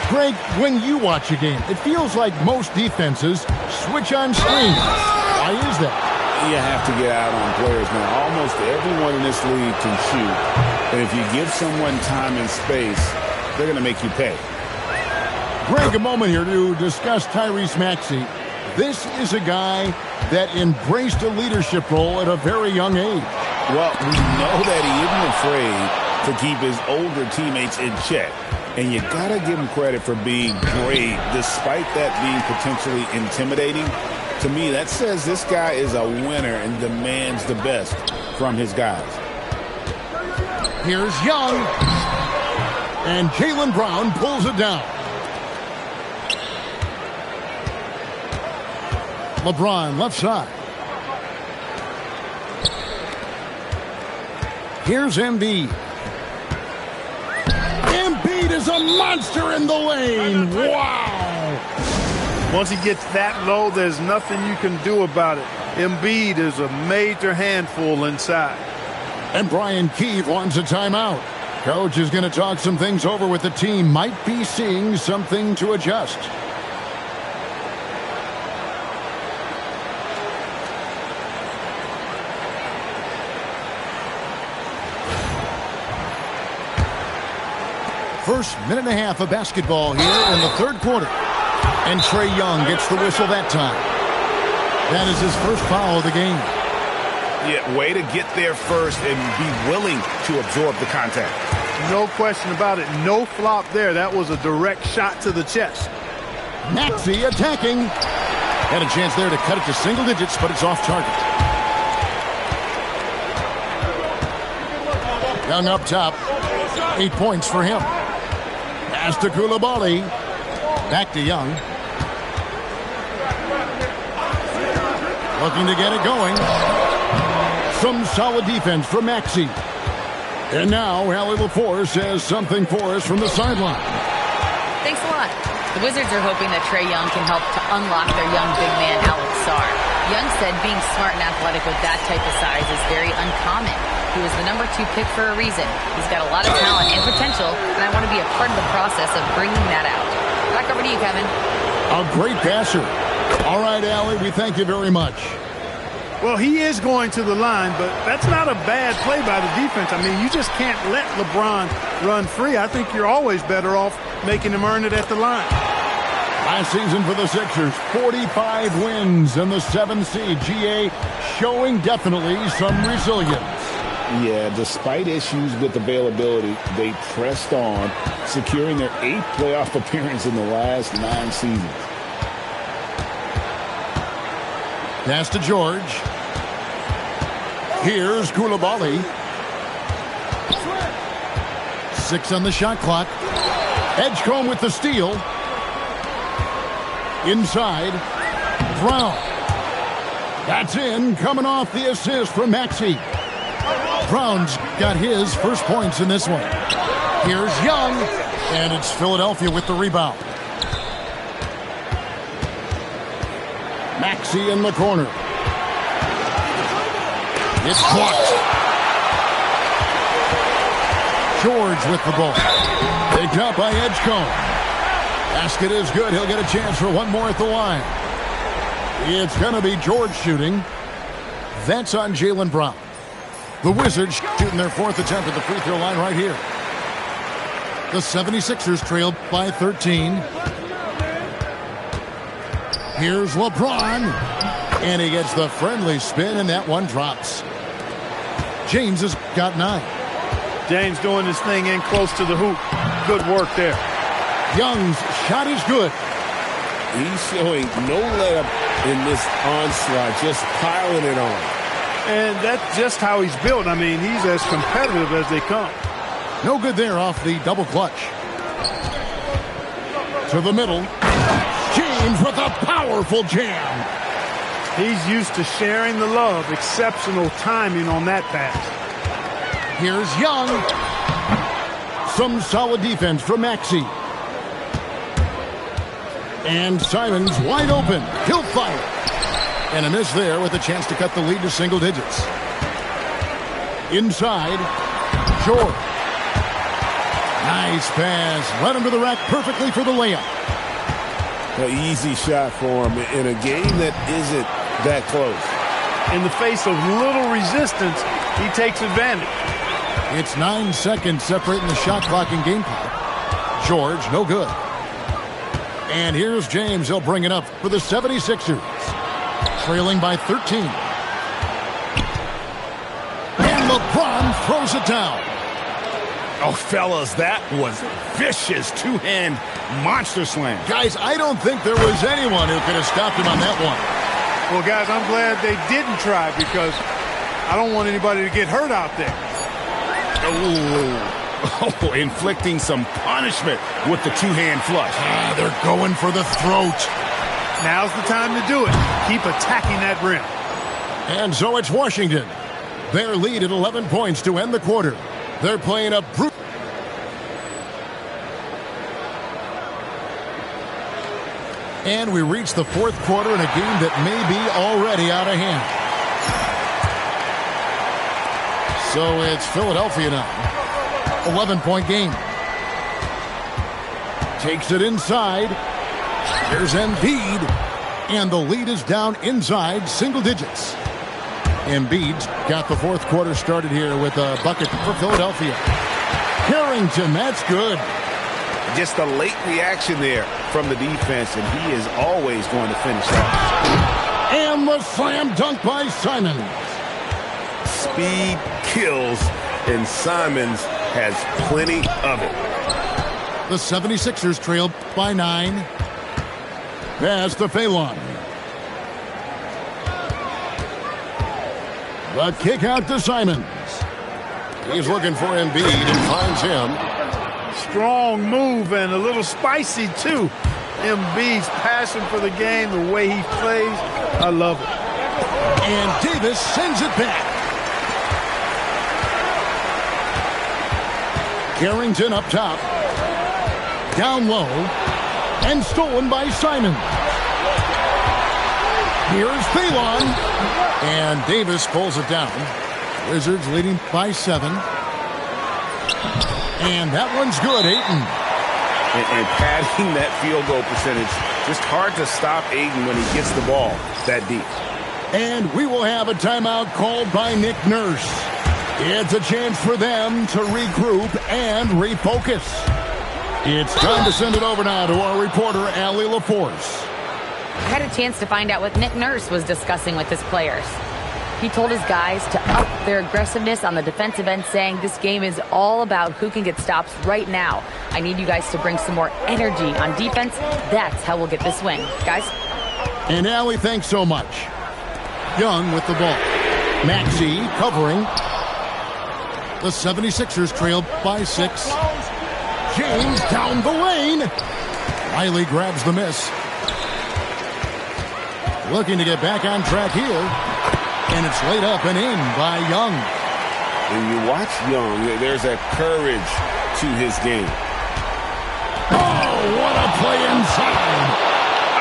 Greg, when you watch a game, it feels like most defenses switch on screens. Why is that? You have to get out on players now. Almost everyone in this league can shoot. And if you give someone time and space, they're going to make you pay. Greg, a moment here to discuss Tyrese Maxey. This is a guy that embraced a leadership role at a very young age. Well, we know that he isn't afraid to keep his older teammates in check. And you got to give him credit for being brave, despite that being potentially intimidating. To me, that says this guy is a winner and demands the best from his guys. Here's Young. And Jaylen Brown pulls it down. LeBron left side. Here's Embiid. Embiid is a monster in the lane. Wow. Once he gets that low, there's nothing you can do about it. Embiid is a major handful inside. And Brian Keefe wants a timeout. Coach is going to talk some things over with the team. Might be seeing something to adjust. First minute and a half of basketball here in the third quarter. And Trae Young gets the whistle that time. That is his first foul of the game. Yeah, way to get there first and be willing to absorb the contact. No question about it. No flop there. That was a direct shot to the chest. Maxey attacking. Had a chance there to cut it to single digits, but it's off target. Young up top. 8 points for him. Pass to Koulibaly. Back to Young. Looking to get it going. Some solid defense from Maxey. And now Allie LaForce has something for us from the sideline. Thanks a lot. The Wizards are hoping that Trae Young can help to unlock their young big man, Alex Sarr. Young said being smart and athletic with that type of size is very uncommon. He was the #2 pick for a reason. He's got a lot of talent and potential, and I want to be a part of the process of bringing that out. Back over to you, Kevin. A great passer. All right, Allie, we thank you very much. Well, he is going to the line, but that's not a bad play by the defense. I mean, you just can't let LeBron run free. I think you're always better off making him earn it at the line. Last season for the Sixers, 45 wins in the 7th seed. GA showing definitely some resilience. Yeah, despite issues with availability, they pressed on, securing their 8th playoff appearance in the last 9 seasons. Pass to George. Here's Koulibaly. 6 on the shot clock. Edgecombe with the steal. Inside. Brown. That's in, coming off the assist from Maxey. Brown's got his first points in this one. Here's Young, and it's Philadelphia with the rebound. Maxey in the corner. It's blocked. George with the ball. Picked up by Edgecombe. Basket is good. He'll get a chance for one more at the line. It's going to be George shooting. That's on Jaylen Brown. The Wizards shooting their 4th attempt at the free throw line right here. The 76ers trailed by 13. Here's LeBron. And he gets the friendly spin, and that one drops. James has got 9. James doing his thing in close to the hoop. Good work there. Young's shot is good. He's showing no let-up in this onslaught, just piling it on. And that's just how he's built. I mean, he's as competitive as they come. No good there off the double clutch. To the middle. James with a powerful jam. He's used to sharing the love. Exceptional timing on that pass. Here's Young. Some solid defense from Maxey. And Simon's wide open. He'll fire. And a miss there with a chance to cut the lead to single digits. Inside. George. Nice pass. Led him to the rack perfectly for the layup. An easy shot for him in a game that isn't that close. In the face of little resistance, he takes advantage. It's 9 seconds separating the shot clock and game clock. George, no good. And here's James. He'll bring it up for the 76ers. Trailing by 13. And LeBron throws it down. Oh, fellas, that was vicious two-hand monster slam. Guys, I don't think there was anyone who could have stopped him on that one. Well, guys, I'm glad they didn't try because I don't want anybody to get hurt out there. Oh, inflicting some punishment with the two-hand flush. They're going for the throat. Now's the time to do it. Keep attacking that rim. And so it's Washington. Their lead at 11 points to end the quarter. They're playing a brute. And we reach the 4th quarter in a game that may be already out of hand. So it's Philadelphia now. 11-point game. Takes it inside. Here's Embiid. And the lead is down inside single digits. Embiid's got the 4th quarter started here with a bucket for Philadelphia. Harrington, that's good. Just a late reaction there from the defense, and he is always going to finish that. And the slam dunk by Simons. Speed kills, and Simons has plenty of it. The 76ers trail by 9. Pass to Phelan. The kick out to Simons. He's looking for Embiid and finds him. strong move and a little spicy, too. Embiid's passion for the game, the way he plays, I love it. And Davis sends it back. Carrington up top. Down low. And stolen by Simon. Here's Phelan. And Davis pulls it down. Wizards leading by 7. And that one's good, Ayton. And padding that field goal percentage, just hard to stop Ayton when he gets the ball that deep. And we will have a timeout called by Nick Nurse. It's a chance for them to regroup and refocus. It's time to send it over now to our reporter, Allie LaForce. I had a chance to find out what Nick Nurse was discussing with his players. He told his guys to up their aggressiveness on the defensive end, saying this game is all about who can get stops right now. I need you guys to bring some more energy on defense. That's how we'll get this win. Guys? And Allie, thanks so much. Young with the ball. Maxey covering. The 76ers trailed by 6. James down the lane. Riley grabs the miss. Looking to get back on track here. And it's laid up and in by Young. When you watch Young, there's a courage to his game. Oh, what a play inside.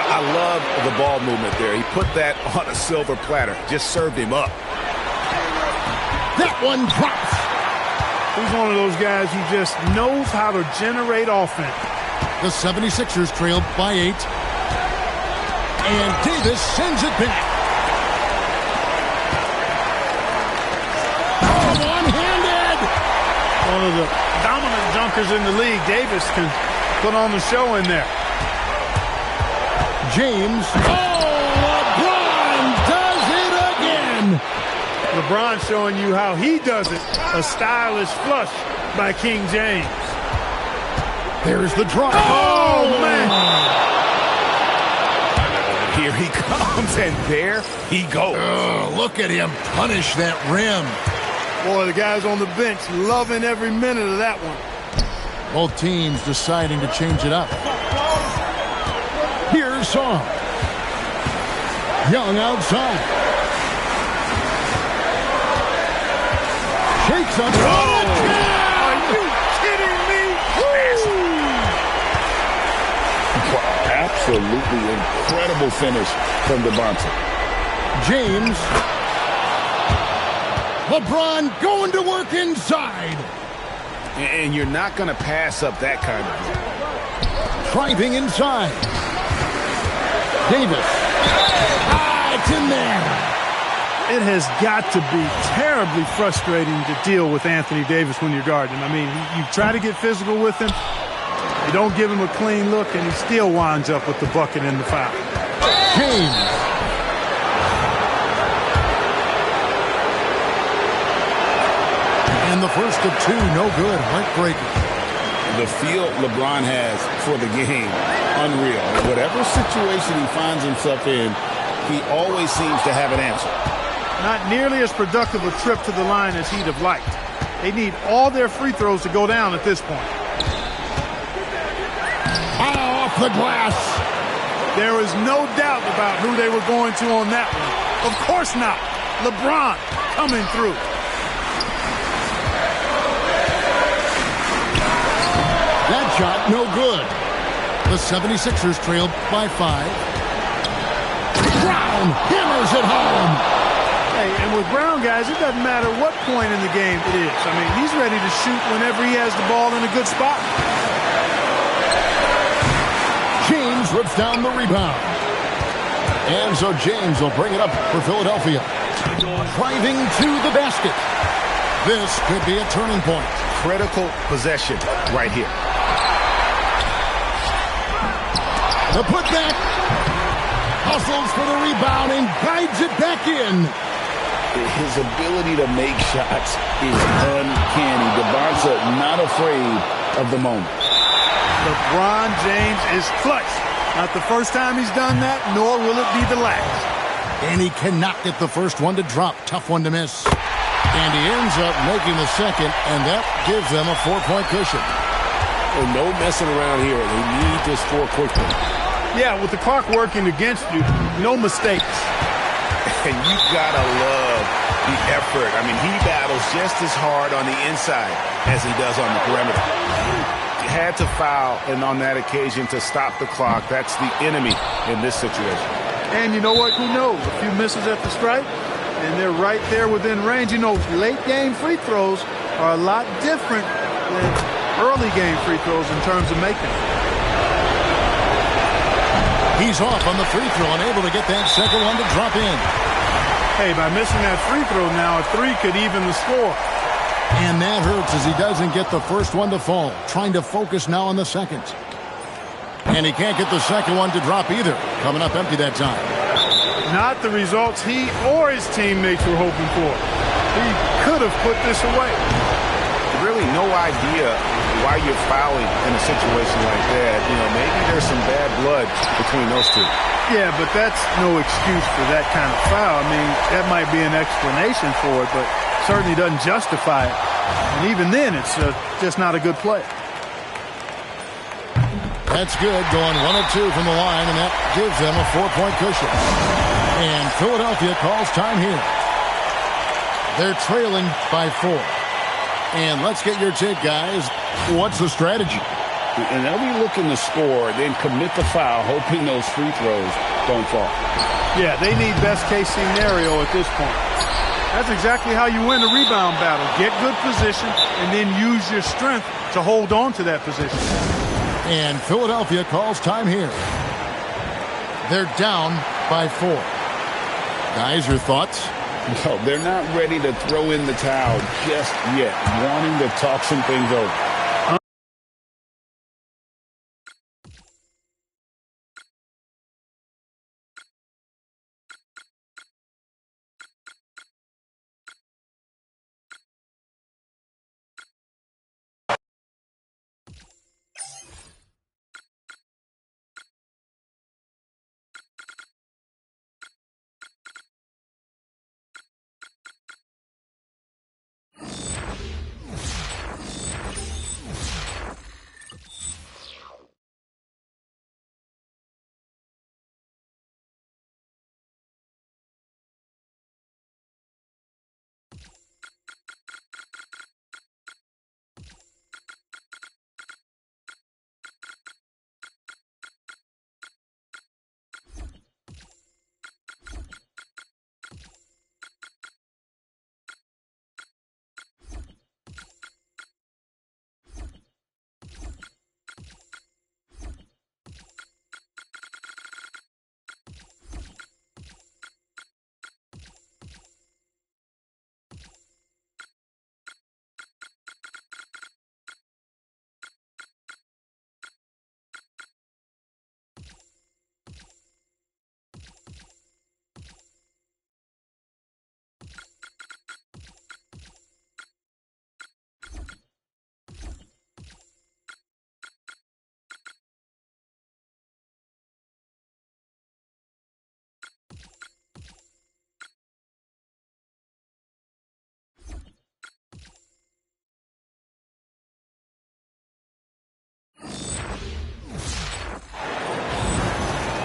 I love the ball movement there. He put that on a silver platter. Just served him up. That one drops. He's one of those guys who just knows how to generate offense. The 76ers trailed by 8. And Davis sends it back. Oh, one-handed. One of the dominant jumpers in the league. Davis can put on the show in there. James. Oh, LeBron does it again. LeBron showing you how he does it. A stylish flush by King James. There's the drop. Oh, man. Here he comes, and there he goes. Oh, look at him punish that rim. Boy, the guys on the bench loving every minute of that one. Both teams deciding to change it up. Here's Song. Young outside. Shakes up. Oh, are you kidding me? Absolutely incredible finish from Devontae. James. LeBron going to work inside. And you're not going to pass up that kind of play. Driving inside. Davis. It's in there. It has got to be terribly frustrating to deal with Anthony Davis when you're guarding. I mean, you try to get physical with him. You don't give him a clean look, and he still winds up with the bucket and the foul. James. And the first of 2, no good. Heartbreaker. The feel LeBron has for the game, unreal. Whatever situation he finds himself in, he always seems to have an answer. Not nearly as productive a trip to the line as he'd have liked. They need all their free throws to go down at this point. Off the glass. There is no doubt about who they were going to on that one. Of course not. LeBron coming through. That shot, no good. The 76ers trailed by 5. Brown hammers it home. Hey, and with Brown, guys, it doesn't matter what point in the game it is. I mean, he's ready to shoot whenever he has the ball in a good spot. James rips down the rebound. And so James will bring it up for Philadelphia. Driving to the basket. This could be a turning point. Critical possession right here. The putback. Hustles for the rebound and guides it back in. His ability to make shots is uncanny. Devontae not afraid of the moment. LeBron James is clutch. Not the first time he's done that, nor will it be the last. And he cannot get the first one to drop. Tough one to miss. And he ends up making the second, and that gives them a 4-point cushion. And no messing around here. They need to score quickly. Yeah, with the clock working against you, no mistakes. And you've got to love the effort. I mean, he battles just as hard on the inside as he does on the perimeter. He had to foul, and on that occasion to stop the clock. That's the enemy in this situation. And you know what? Who knows? A few misses at the stripe, and they're right there within range. You know, late game free throws are a lot different than early game free throws in terms of making them. He's off on the free throw, unable to get that second one to drop in. Hey, by missing that free throw now, a three could even the score. And that hurts as he doesn't get the first one to fall. Trying to focus now on the second. And he can't get the second one to drop either. Coming up empty that time. Not the results he or his teammates were hoping for. He could have put this away. Really no idea why you're fouling in a situation like that. You know, maybe there's some bad blood between those two. Yeah, but that's no excuse for that kind of foul. I mean, that might be an explanation for it, but certainly doesn't justify it. And even then, it's just not a good play. That's good, going 1 of 2 from the line, and that gives them a 4-point cushion. And Philadelphia calls time here. They're trailing by 4. And let's get your take, guys. What's the strategy? And they'll be looking to score, then commit the foul, hoping those free throws don't fall. Yeah, they need best-case scenario at this point. That's exactly how you win a rebound battle. Get good position and then use your strength to hold on to that position. And Philadelphia calls time here. They're down by 4. Guys, your thoughts? No, they're not ready to throw in the towel just yet, wanting to talk some things over.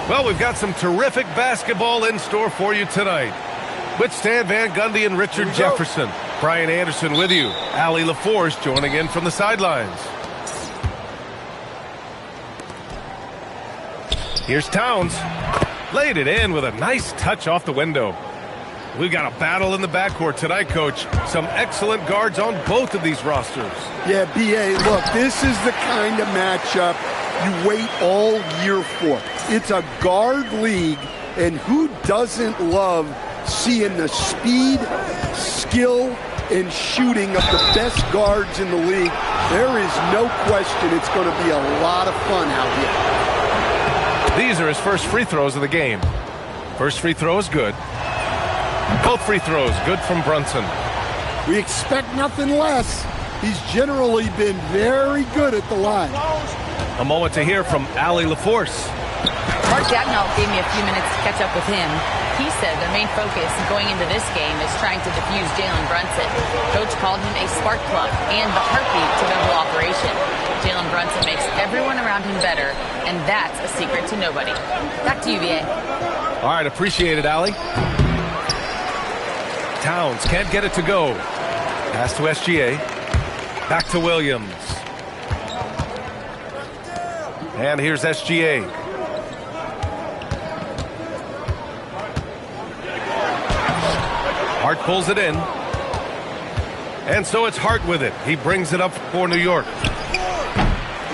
Well, we've got some terrific basketball in store for you tonight. With Stan Van Gundy and Richard Jefferson. Brian Anderson with you. Allie LaForce joining in from the sidelines. Here's Towns. Laid it in with a nice touch off the window. We've got a battle in the backcourt tonight, Coach. Some excellent guards on both of these rosters. Yeah, B.A., look, this is the kind of matchup you wait all year for. It's a guard league, and who doesn't love seeing the speed, skill, and shooting of the best guards in the league? There is no question it's going to be a lot of fun out here. These are his first free throws of the game. First free throw is good. Both free throws good from Brunson. We expect nothing less. He's generally been very good at the line. A moment to hear from Allie LaForce. Mark Dagnall gave me a few minutes to catch up with him. He said their main focus going into this game is trying to defuse Jalen Brunson. Coach called him a spark plug and the heartbeat to their whole operation. Jalen Brunson makes everyone around him better, and that's a secret to nobody. Back to you, VA. All right, appreciate it, Allie. Towns can't get it to go. Pass to SGA. Back to Williams. And here's SGA. Hart pulls it in. And so it's Hart with it. He brings it up for New York.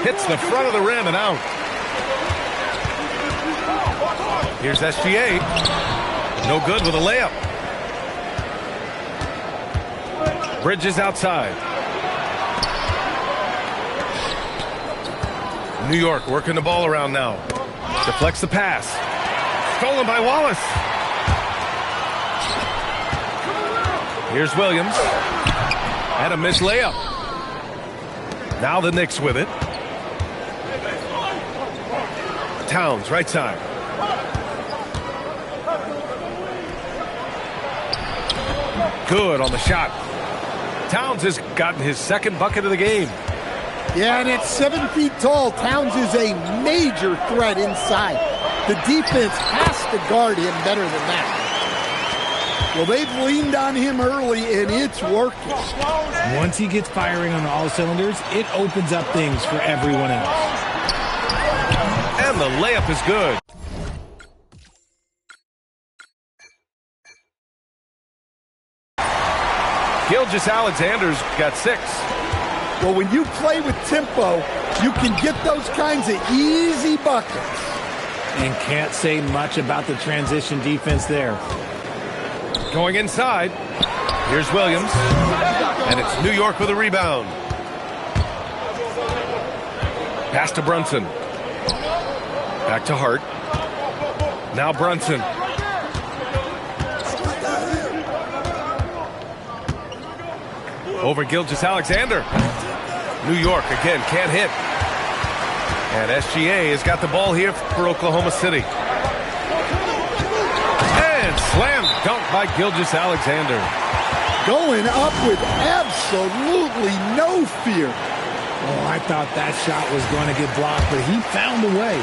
Hits the front of the rim and out. Here's SGA. No good with a layup. Bridges outside. New York working the ball around now. Deflects the pass. Stolen by Wallace. Here's Williams. And a missed layup. Now the Knicks with it. Towns, right side. Good on the shot. Towns has gotten his second bucket of the game. Yeah, and at 7 feet tall, Towns is a major threat inside. The defense has to guard him better than that. Well, they've leaned on him early, and it's working. Once he gets firing on all cylinders, it opens up things for everyone else. And the layup is good. Gilgeous-Alexander's got 6. Well, when you play with tempo, you can get those kinds of easy buckets. And can't say much about the transition defense there. Going inside. Here's Williams. And it's New York with a rebound. Pass to Brunson. Back to Hart. Now Brunson. Over Gilgeous-Alexander. New York again can't hit. And SGA has got the ball here for Oklahoma City. And slam dunk by Gilgeous-Alexander. Going up with absolutely no fear. Oh, I thought that shot was going to get blocked, but he found a way.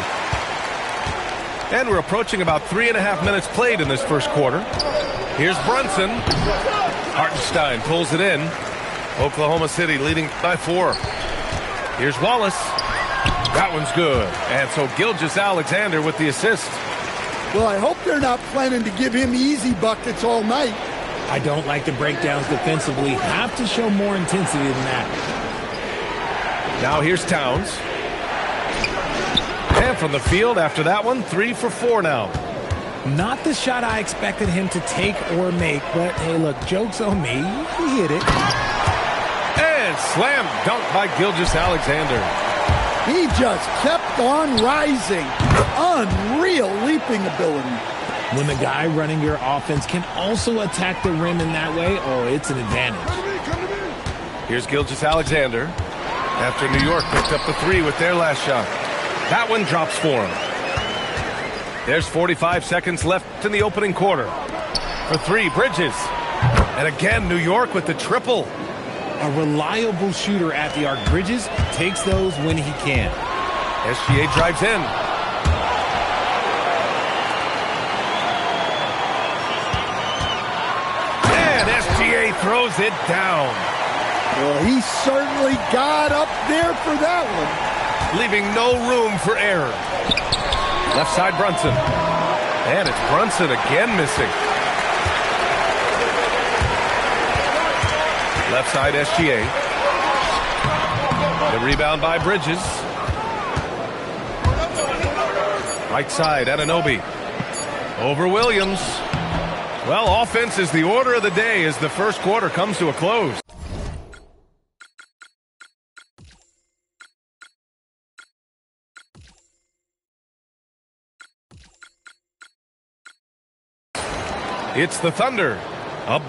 And we're approaching about 3.5 minutes played in this first quarter. Here's Brunson. Hartenstein pulls it in. Oklahoma City leading by 4. Here's Wallace. That one's good. And so Gilgeous-Alexander with the assist. Well, I hope they're not planning to give him easy buckets all night. I don't like the breakdowns defensively. Have to show more intensity than that. Now here's Towns. And from the field after that one, 3 for 4 now. Not the shot I expected him to take or make, but hey, look, joke's on me. He hit it. And slam dunk by Gilgeous-Alexander. He just kept on rising. Unreal leaping ability. When the guy running your offense can also attack the rim in that way, oh, it's an advantage. Here's Gilgeous-Alexander. After New York picked up the 3 with their last shot. That one drops for him. There's 45 seconds left in the opening quarter. For 3, Bridges. And again, New York with the triple. A reliable shooter at the arc. Bridges takes those when he can. SGA drives in. And SGA throws it down. Well, he certainly got up there for that one. Leaving no room for error. Left side Brunson. And it's Brunson again missing. Left side SGA. The rebound by Bridges. Right side Anunoby. Over Williams. Well, offense is the order of the day as the first quarter comes to a close. It's the Thunder. Up.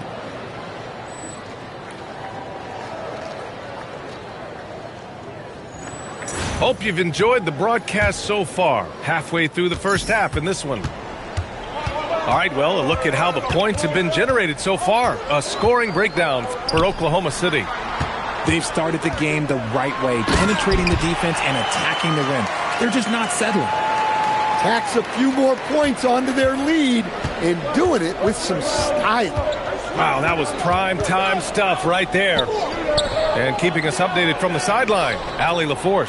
Hope you've enjoyed the broadcast so far. Halfway through the first half in this one. All right, well, a look at how the points have been generated so far. A scoring breakdown for Oklahoma City. They've started the game the right way, penetrating the defense and attacking the rim. They're just not settling. Tacks a few more points onto their lead and doing it with some style. Wow, that was prime time stuff right there. And keeping us updated from the sideline, Allie LaForce.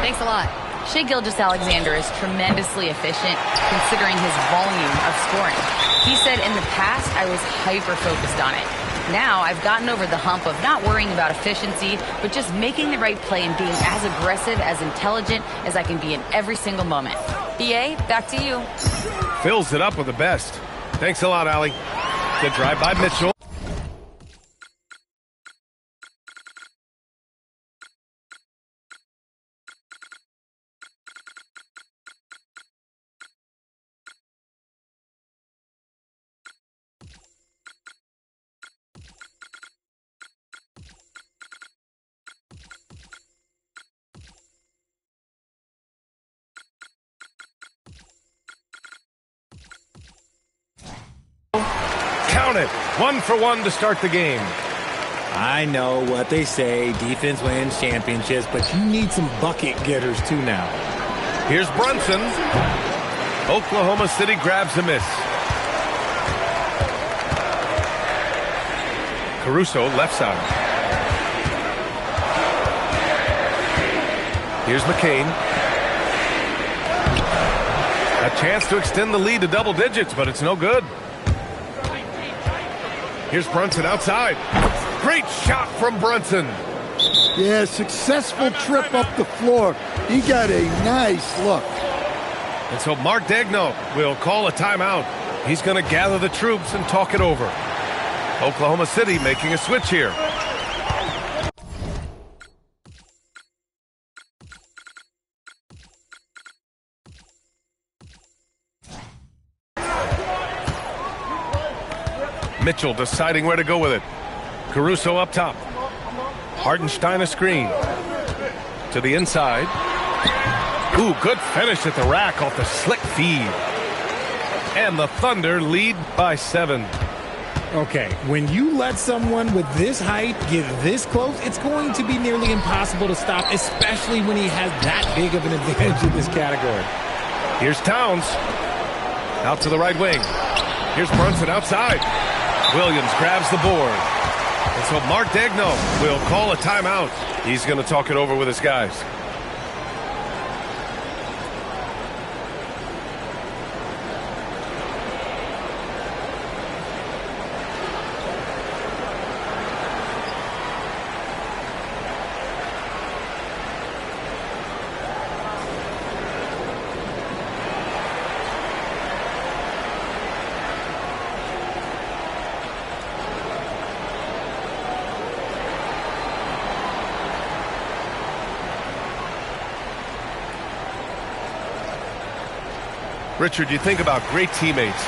Thanks a lot. Shai Gilgeous-Alexander is tremendously efficient considering his volume of scoring. He said, in the past, I was hyper-focused on it. Now I've gotten over the hump of not worrying about efficiency, but just making the right play and being as aggressive, as intelligent as I can be in every single moment. BA, back to you. Fills it up with the best. Thanks a lot, Allie. Good drive by Mitchell. Count it. 1 for 1 to start the game. I know what they say, defense wins championships, but you need some bucket getters too now. Here's Brunson. Oklahoma City grabs a miss. Caruso, left side. Here's McCain. A chance to extend the lead to double digits, but it's no good. Here's Brunson outside. Great shot from Brunson. Yeah, successful trip up the floor. He got a nice look. And so Mark Daigneault will call a timeout. He's going to gather the troops and talk it over. Oklahoma City making a switch here. Mitchell deciding where to go with it. Caruso up top. Hartenstein a screen. To the inside. Ooh, good finish at the rack off the slick feed. And the Thunder lead by 7. Okay, when you let someone with this height get this close, it's going to be nearly impossible to stop, especially when he has that big of an advantage in this category. Here's Towns. Out to the right wing. Here's Brunson outside. Williams grabs the board. And so Mark Daigneault will call a timeout. He's going to talk it over with his guys. Richard, you think about great teammates.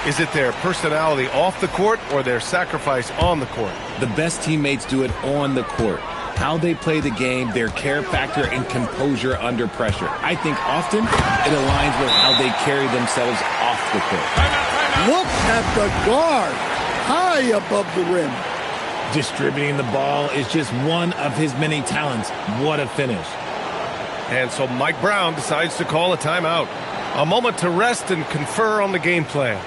Is it their personality off the court or their sacrifice on the court? The best teammates do it on the court. How they play the game, their care factor, and composure under pressure. I think often it aligns with how they carry themselves off the court. Look at the guard, high above the rim. Distributing the ball is just one of his many talents. What a finish. And so Mike Brown decides to call a timeout. A moment to rest and confer on the game plan.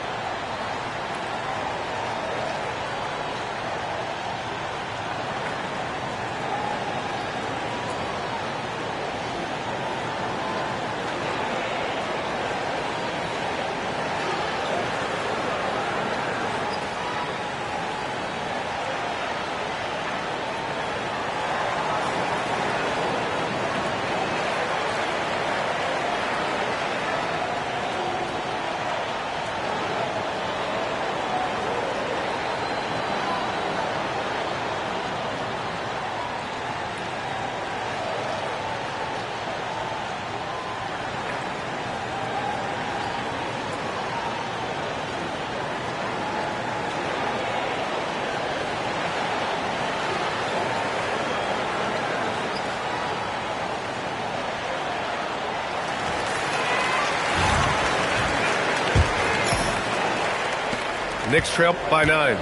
Knicks trail by 9.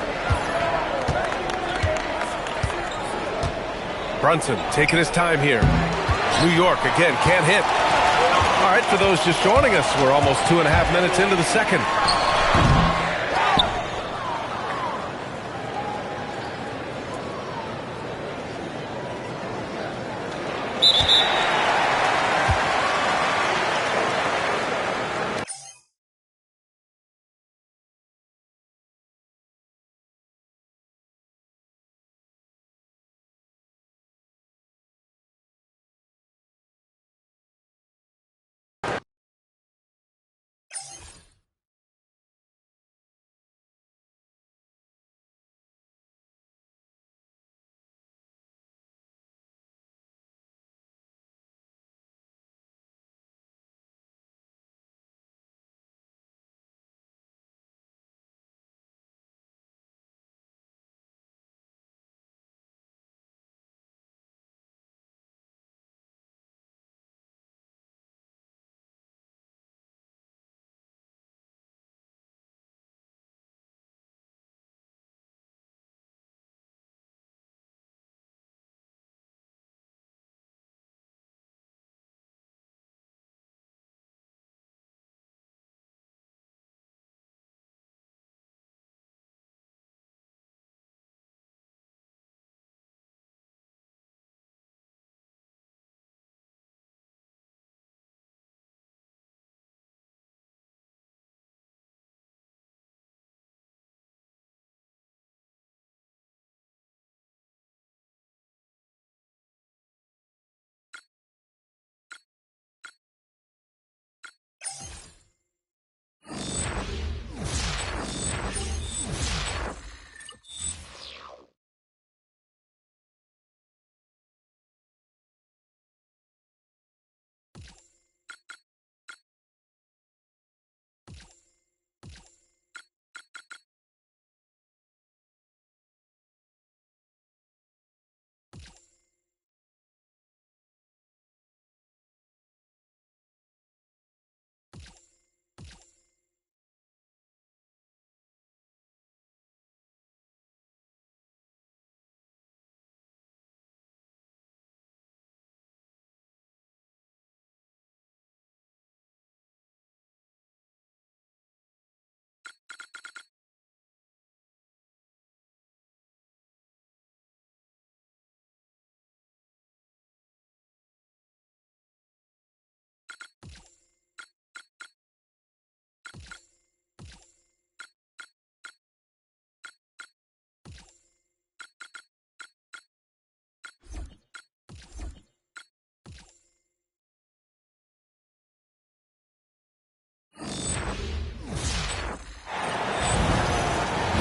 Brunson taking his time here. New York again can't hit. All right, for those just joining us, we're almost 2.5 minutes into the second.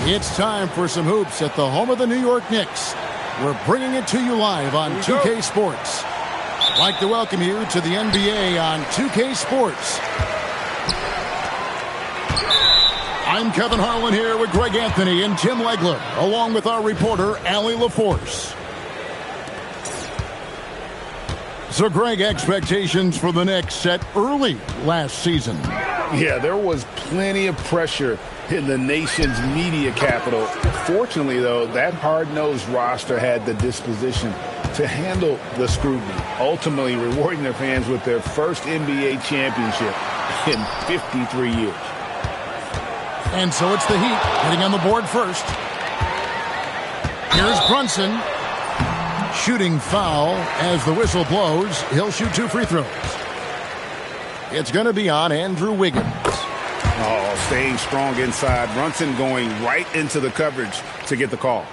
It's time for some hoops at the home of the New York Knicks. We're bringing it to you live on 2K Sports. I'd like to welcome you to the NBA on 2K Sports. I'm Kevin Harlan here with Greg Anthony and Tim Legler, along with our reporter, Allie LaForce. So, Greg, expectations for the Knicks set early last season. Yeah, there was plenty of pressure in the nation's media capital. Fortunately, though, that hard-nosed roster had the disposition to handle the scrutiny, ultimately rewarding their fans with their first NBA championship in 53 years. And so it's the Heat getting on the board first. Here's Brunson. Shooting foul as the whistle blows. He'll shoot 2 free throws. It's going to be on Andrew Wiggins. Oh, staying strong inside. Brunson going right into the coverage to get the call.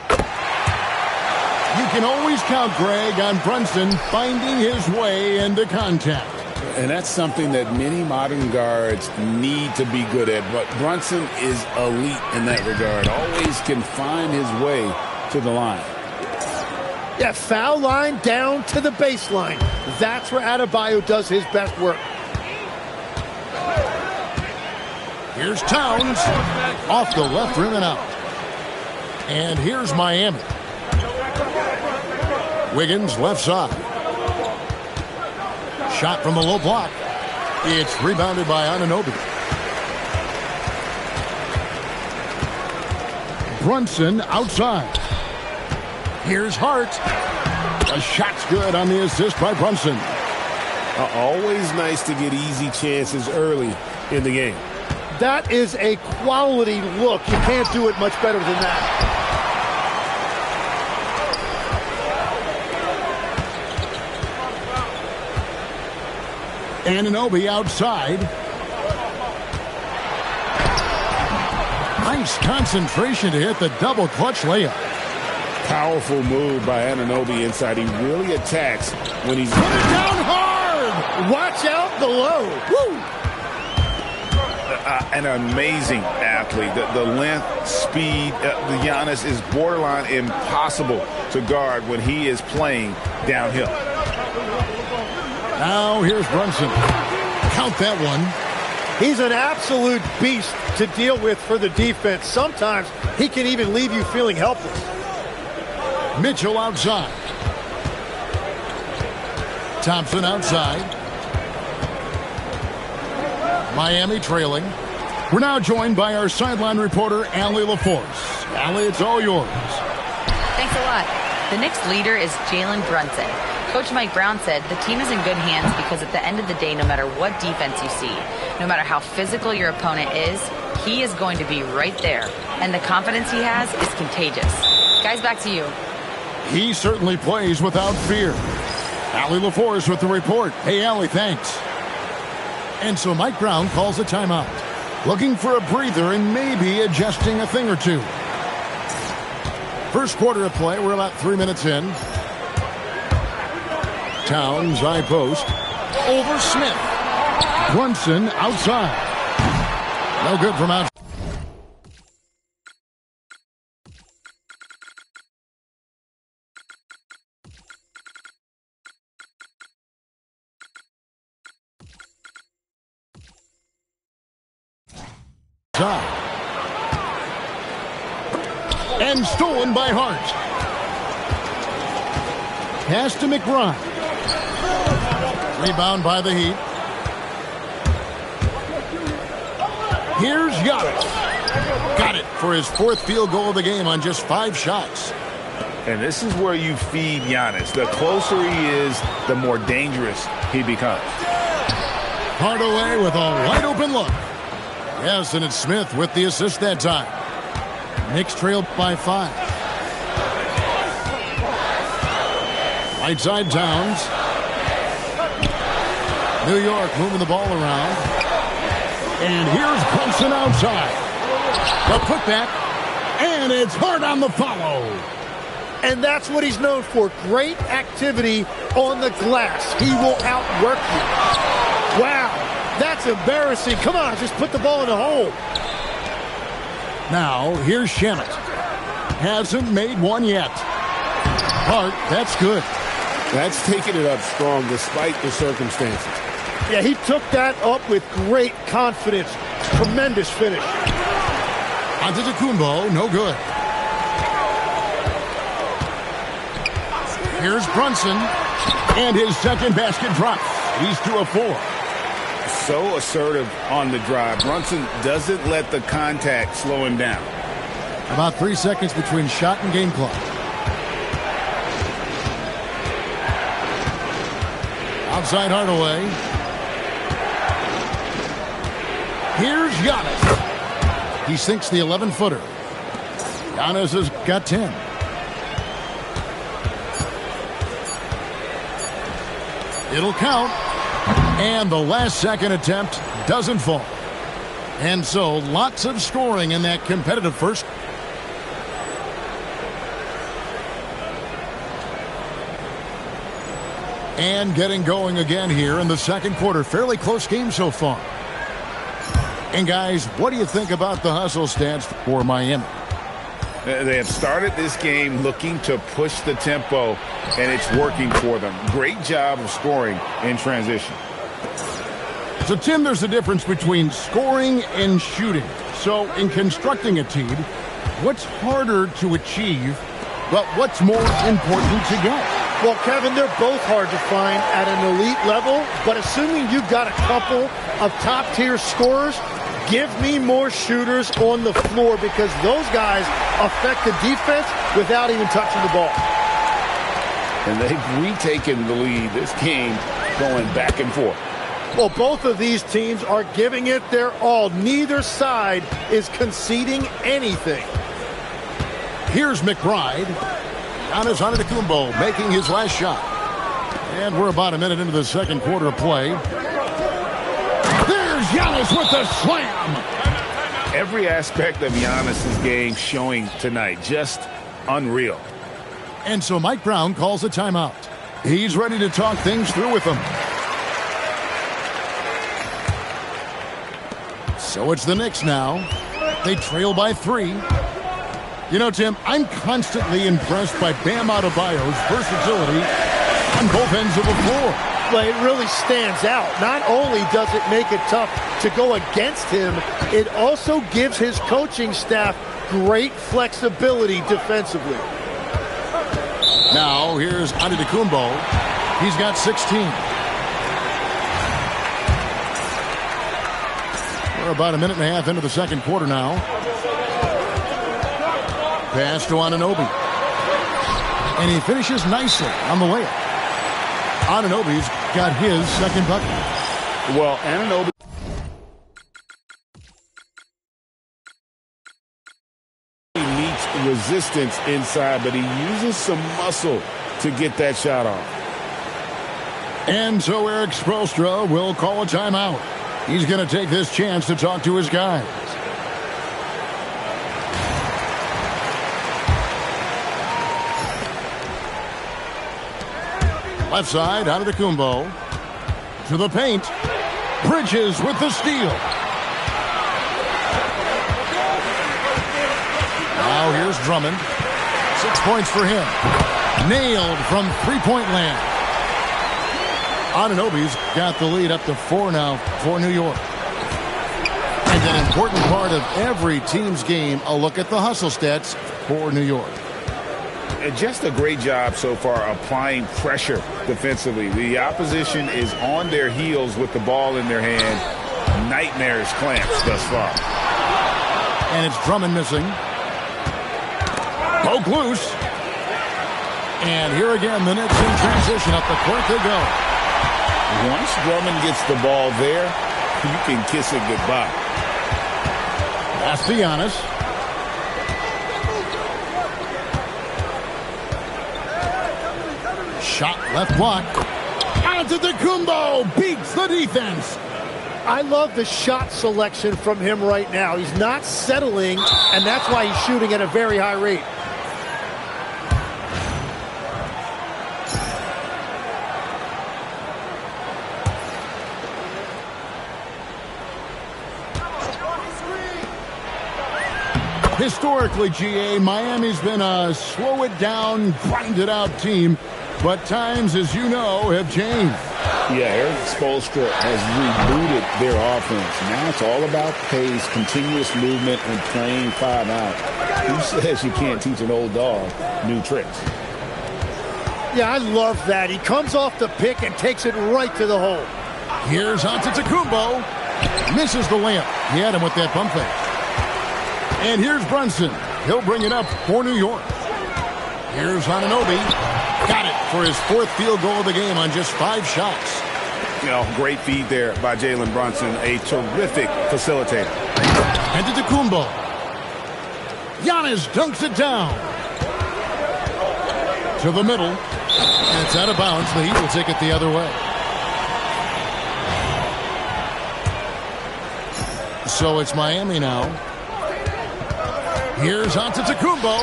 You can always count, Greg, on Brunson finding his way into contact. And that's something that many modern guards need to be good at. But Brunson is elite in that regard. Always can find his way to the line. Yeah, foul line down to the baseline. That's where Adebayo does his best work. Here's Towns. Off the left rim and out. And here's Miami. Wiggins left side. Shot from the low block. It's rebounded by Anunoby. Brunson outside. Here's Hart. A shot's good on the assist by Brunson. Always nice to get easy chances early in the game. That is a quality look. You can't do it much better than that. Anunoby outside. Nice concentration to hit the double clutch layup. Powerful move by Anunoby inside. He really attacks when he's put it down hard. Watch out below. Woo. An amazing athlete. The length, speed, the Giannis is borderline impossible to guard when he is playing downhill. Now here's Brunson. Count that one. He's an absolute beast to deal with for the defense. Sometimes he can even leave you feeling helpless. Mitchell outside. Thompson outside. Miami trailing. We're now joined by our sideline reporter, Allie LaForce. Allie, it's all yours. Thanks a lot. The Knicks leader is Jalen Brunson. Coach Mike Brown said the team is in good hands because at the end of the day, no matter what defense you see, no matter how physical your opponent is, he is going to be right there. And the confidence he has is contagious. Guys, back to you. He certainly plays without fear. Allie LaForce with the report. Hey, Allie, thanks. And so Mike Brown calls a timeout. Looking for a breather and maybe adjusting a thing or two. First quarter of play, we're about 3 minutes in. Towns, high post. Over Smith. Brunson outside. No good from outside. And stolen by Hart. Pass to McBride. Rebound by the Heat. Here's Giannis. Got it for his fourth field goal of the game on just 5 shots. And this is where you feed Giannis. The closer he is, the more dangerous he becomes. Hardaway with a wide open look. Yes, and it's Smith with the assist that time. Knicks trailed by 5. Right side Towns. New York moving the ball around. And here's Brunson outside. The putback. And it's Hart on the follow. And that's what he's known for. Great activity on the glass. He will outwork you. Wow. That's embarrassing. Come on, just put the ball in the hole. Now, here's Shamet. Hasn't made one yet. Hart, that's good. That's taking it up strong despite the circumstances. Yeah, he took that up with great confidence. Tremendous finish. Antetokounmpo, no good. Here's Brunson. And his second basket drops. He's to a 4. So assertive on the drive. Brunson doesn't let the contact slow him down. About 3 seconds between shot and game clock. Outside Hardaway. Here's Giannis. He sinks the 11-footer. Giannis has got 10. It'll count. And the last second attempt doesn't fall. And so lots of scoring in that competitive first. And getting going again here in the second quarter. Fairly close game so far. And guys, what do you think about the hustle stats for Miami? They have started this game looking to push the tempo, and it's working for them. Great job of scoring in transition. So, Tim, there's a difference between scoring and shooting. So, in constructing a team, what's harder to achieve, but what's more important to get? Well, Kevin, they're both hard to find at an elite level, but assuming you've got a couple of top-tier scorers, Give me more shooters on the floor because those guys affect the defense without even touching the ball. And they've retaken the lead. This game going back and forth. Well, both of these teams are giving it their all. Neither side is conceding anything. Here's McBride. Giannis Antetokounmpo making his last shot. And we're about a minute into the second quarter of play. There's Giannis with the slam. Every aspect of Giannis' game showing tonight. Just unreal. And so Mike Brown calls a timeout. He's ready to talk things through with them. So it's the Knicks now. They trail by 3. You know, Tim, I'm constantly impressed by Bam Adebayo's versatility on both ends of the floor. Well, it really stands out. Not only does it make it tough to go against him, it also gives his coaching staff great flexibility defensively. Now, here's Antetokounmpo. He's got 16. We're about a minute and a half into the second quarter now. Pass to Anunoby. And he finishes nicely on the layup. Anunoby's got his second bucket. Well, Anunoby meets resistance inside, but he uses some muscle to get that shot off. And so Eric Spoelstra will call a timeout. He's going to take this chance to talk to his guys. Left side, Antetokounmpo. To the paint. Bridges with the steal. Now here's Drummond. 6 points for him. Nailed from three-point land. Anunoby's got the lead up to 4 now for New York. And an important part of every team's game, a look at the hustle stats for New York. And just a great job so far applying pressure defensively. The opposition is on their heels with the ball in their hand. Nightmares clamps thus far. And it's Drummond missing. Poke loose. And here again, the Knicks in transition. Up the court they go. Once Drummond gets the ball there, you can kiss it goodbye. That's to Giannis. Shot left block. Antetokounmpo beats the defense. I love the shot selection from him right now. He's not settling, and that's why he's shooting at a very high rate. Historically, GA, Miami's been a slow-it-down, grind-it-out team. But times, as you know, have changed. Yeah, Eric Spoelstra has rebooted their offense. Now it's all about pace, continuous movement, and playing 5 out. Who says you can't teach an old dog new tricks? Yeah, I love that. He comes off the pick and takes it right to the hole. Here's Antetokounmpo. Misses the layup. He had him with that bump fake. And here's Brunson. He'll bring it up for New York. Here's Anunoby. Got it for his 4th field goal of the game on just 5 shots. You know, great feed there by Jalen Brunson, a terrific facilitator. Antetokounmpo. Giannis dunks it down. To the middle. And it's out of bounds. The Heat will take it the other way. So it's Miami now. Here's Antetokounmpo.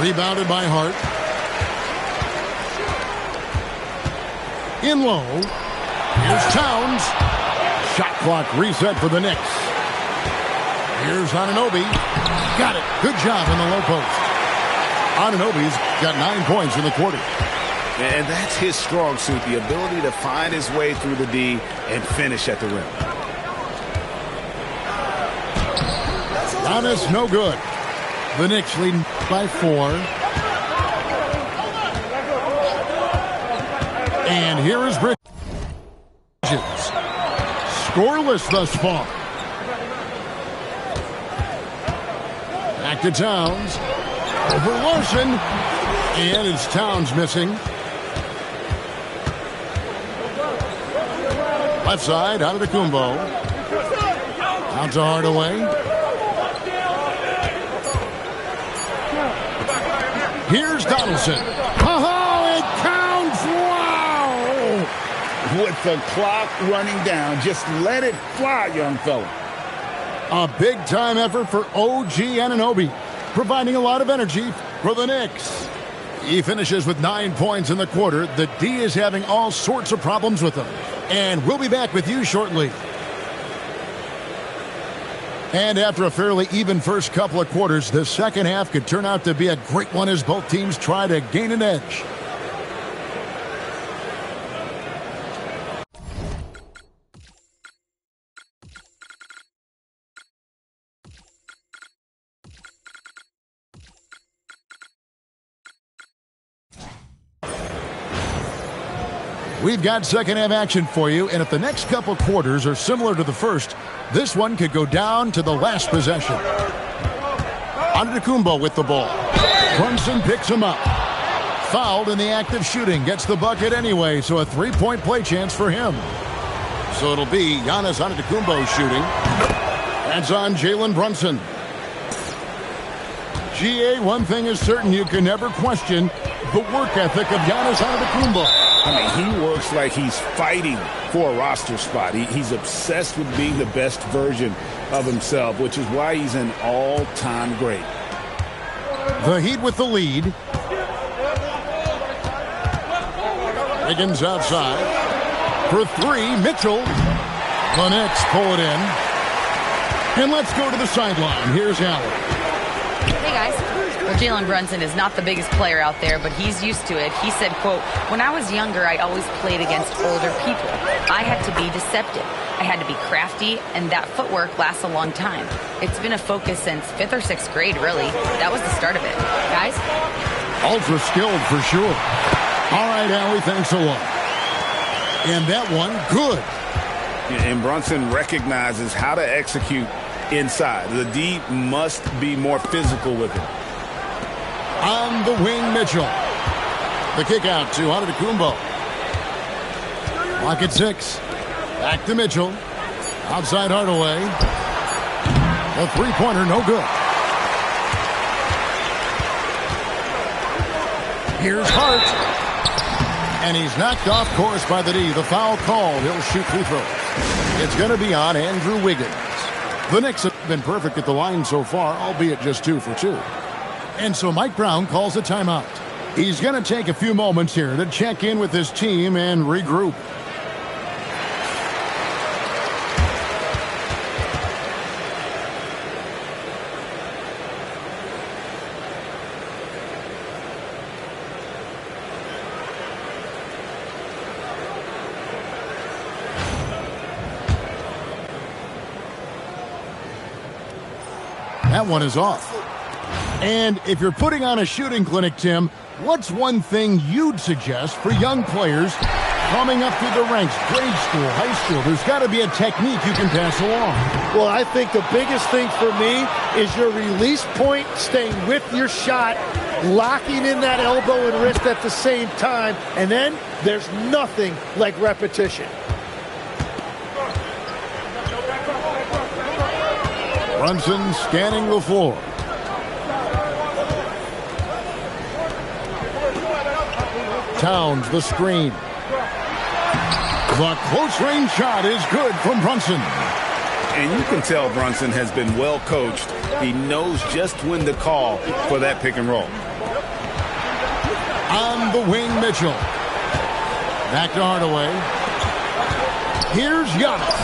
Rebounded by Hart. In low. Here's Towns. Shot clock reset for the Knicks. Here's Anunoby. Got it. Good job in the low post. Anunoby's got 9 points in the quarter. And that's his strong suit, the ability to find his way through the D and finish at the rim. Giannis, no good. The Knicks leading by 4. And here is Bridges. Scoreless thus far. Back to Towns. Over Larson. And it's Towns missing. Left side, out of the Kumbo. Out to Hardaway. Here's Donaldson. Oh, it counts! Wow! With the clock running down, just let it fly, young fella. A big-time effort for OG Anunoby, providing a lot of energy for the Knicks. He finishes with 9 points in the quarter. The D is having all sorts of problems with him. And we'll be back with you shortly. And after a fairly even first couple of quarters, the second half could turn out to be a great one as both teams try to gain an edge. We've got second half action for you, and if the next couple quarters are similar to the first, this one could go down to the last possession. Antetokounmpo with the ball. Brunson picks him up. Fouled in the act of shooting. Gets the bucket anyway, so a three-point play chance for him. So it'll be Giannis Antetokounmpo shooting. That's on Jalen Brunson. GA, one thing is certain, you can never question the work ethic of Giannis Antetokounmpo. I mean, he works like he's fighting for a roster spot. He's obsessed with being the best version of himself, which is why he's an all-time great. The Heat with the lead. Higgins outside. For three, Mitchell. The Knicks pull it in. And let's go to the sideline. Here's Allen. Hey, guys. Well, Jalen Brunson is not the biggest player out there, but he's used to it. He said, quote, "When I was younger, I always played against older people. I had to be deceptive. I had to be crafty, and that footwork lasts a long time. It's been a focus since 5th or 6th grade, really. That was the start of it. Guys?" Ultra skilled for sure. All right, Allie, thanks a lot. And that one, good. And Brunson recognizes how to execute inside. The D must be more physical with him. On the wing, Mitchell. The kick out to Antetokounmpo. Clock at 6. Back to Mitchell. Outside Hardaway. The three-pointer, no good. Here's Hart. And he's knocked off course by the D. The foul called. He'll shoot free throws. It's going to be on Andrew Wiggins. The Knicks have been perfect at the line so far, albeit just 2 for 2. And so Mike Brown calls a timeout. He's going to take a few moments here to check in with his team and regroup. That one is off. And if you're putting on a shooting clinic, Tim, what's one thing you'd suggest for young players coming up through the ranks, grade school, high school? There's got to be a technique you can pass along. Well, I think the biggest thing for me is your release point, staying with your shot, locking in that elbow and wrist at the same time, and then there's nothing like repetition. Brunson scanning the floor. Towns, the screen. The close-range shot is good from Brunson. And you can tell Brunson has been well coached. He knows just when to call for that pick and roll. On the wing, Mitchell. Back to Hardaway. Here's Giannis.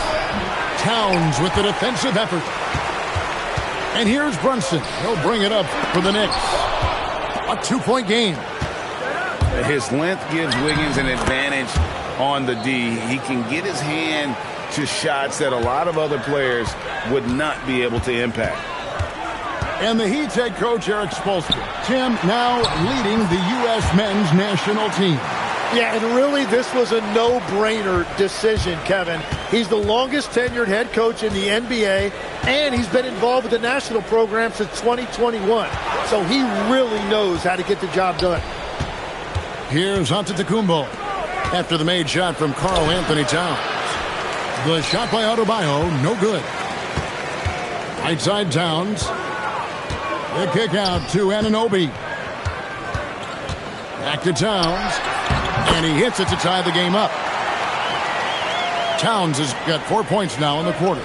Towns with the defensive effort. And here's Brunson. He'll bring it up for the Knicks. A 2-point game. His length gives Wiggins an advantage on the D. He can get his hand to shots that a lot of other players would not be able to impact. And the Heat's head coach, Eric Spoelstra. Tim, now leading the U.S. men's national team. Yeah, and really this was a no-brainer decision, Kevin. He's the longest tenured head coach in the NBA, and he's been involved with the national program since 2021. So he really knows how to get the job done. Here's Antetokounmpo after the made shot from Karl Anthony Towns. The shot by Adebayo, no good. Right side Towns. The kick out to Anunoby. Back to Towns. And he hits it to tie the game up. Towns has got 4 points now in the quarter.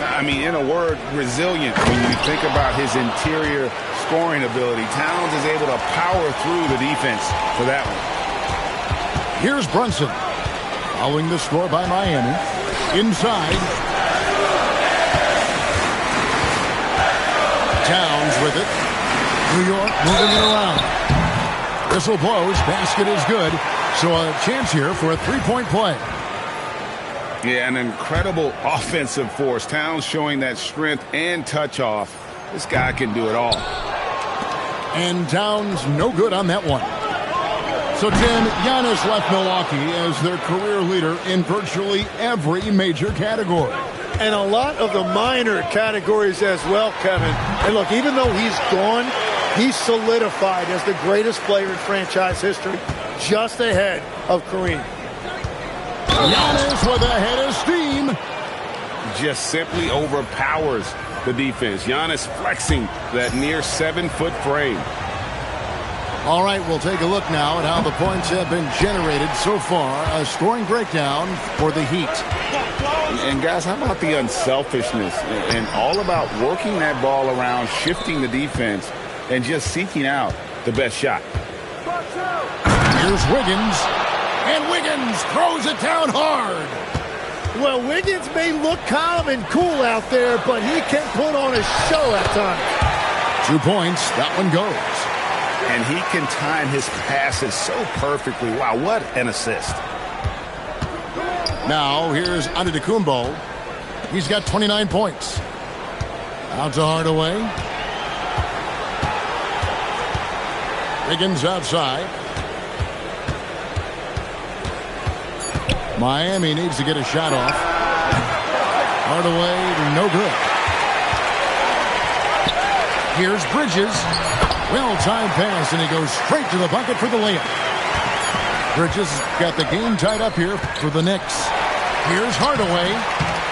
I mean, in a word, resilient. When you think about his interior scoring ability, Towns is able to power through the defense for that one. Here's Brunson. Following the score by Miami. Inside. Towns with it. New York moving it around. Whistle blows. Basket is good. So a chance here for a three-point play. Yeah, an incredible offensive force. Towns showing that strength and touch off. This guy can do it all. And Towns no good on that one. So, Tim, Giannis left Milwaukee as their career leader in virtually every major category. And a lot of the minor categories as well, Kevin. And look, even though he's gone, he's solidified as the greatest player in franchise history, just ahead of Kareem. Giannis with a head of steam. Just simply overpowers the defense. Giannis flexing that near 7-foot frame. All right, we'll take a look now at how the points have been generated so far. A scoring breakdown for the Heat. And guys, how about the unselfishness and all about working that ball around, shifting the defense, and just seeking out the best shot. Here's Wiggins. And Wiggins throws it down hard. Well, Wiggins may look calm and cool out there, but he can put on a show at times. 2 points. That one goes. And he can time his passes so perfectly. Wow, what an assist. Now, here's Antetokounmpo. He's got 29 points. Out to Hardaway. Wiggins outside. Miami needs to get a shot off. Hardaway, no good. Here's Bridges. Well-timed pass, and he goes straight to the bucket for the layup. Bridges got the game tied up here for the Knicks. Here's Hardaway.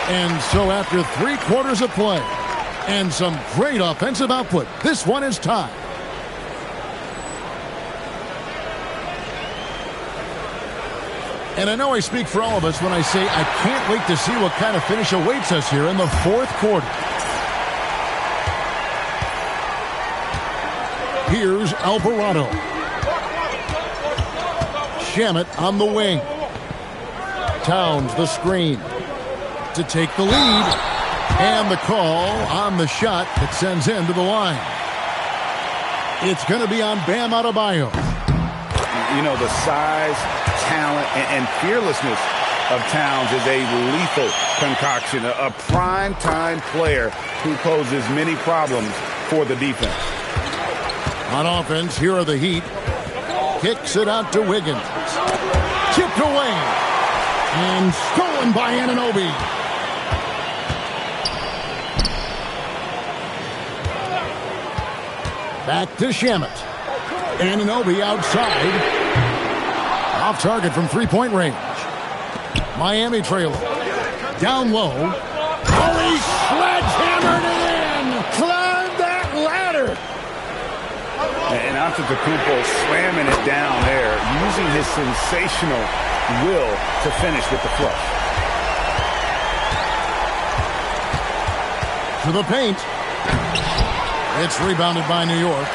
And so after 3 quarters of play and some great offensive output, this one is tied. And I know I speak for all of us when I say I can't wait to see what kind of finish awaits us here in the 4th quarter. Here's Alvarado. Shamet on the wing. Towns the screen to take the lead. And the call on the shot that sends him to the line. It's going to be on Bam Adebayo. You know, the size, talent, and fearlessness of Towns is a lethal concoction. A prime-time player who poses many problems for the defense. On offense, here are the Heat. Kicks it out to Wiggins. Tipped away. And stolen by Anunoby. Back to Shamet. Anunoby outside. Off target from three-point range. Miami trailing. Down low. Oh, he sledgehammered it in. Climb that ladder. And Antetokounmpo slamming it down there, using his sensational will to finish with the flush. To the paint. It's rebounded by New York.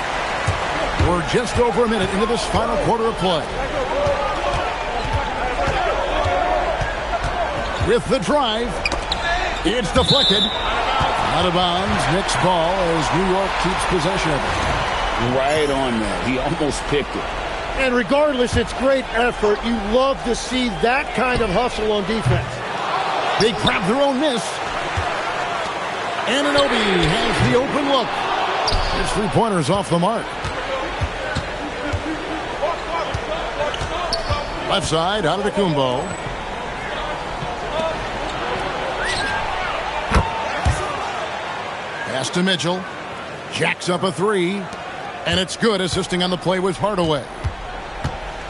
We're just over a minute into this final quarter of play. With the drive, it's deflected. Out of bounds, Knicks ball as New York keeps possession of it. Right on that. He almost picked it. And regardless, it's great effort. You love to see that kind of hustle on defense. They grab their own miss. Anunoby has the open look. His three-pointer's off the mark. Left side, Antetokounmpo. Pass to Mitchell. Jacks up a three. And it's good. Assisting on the play was Hardaway.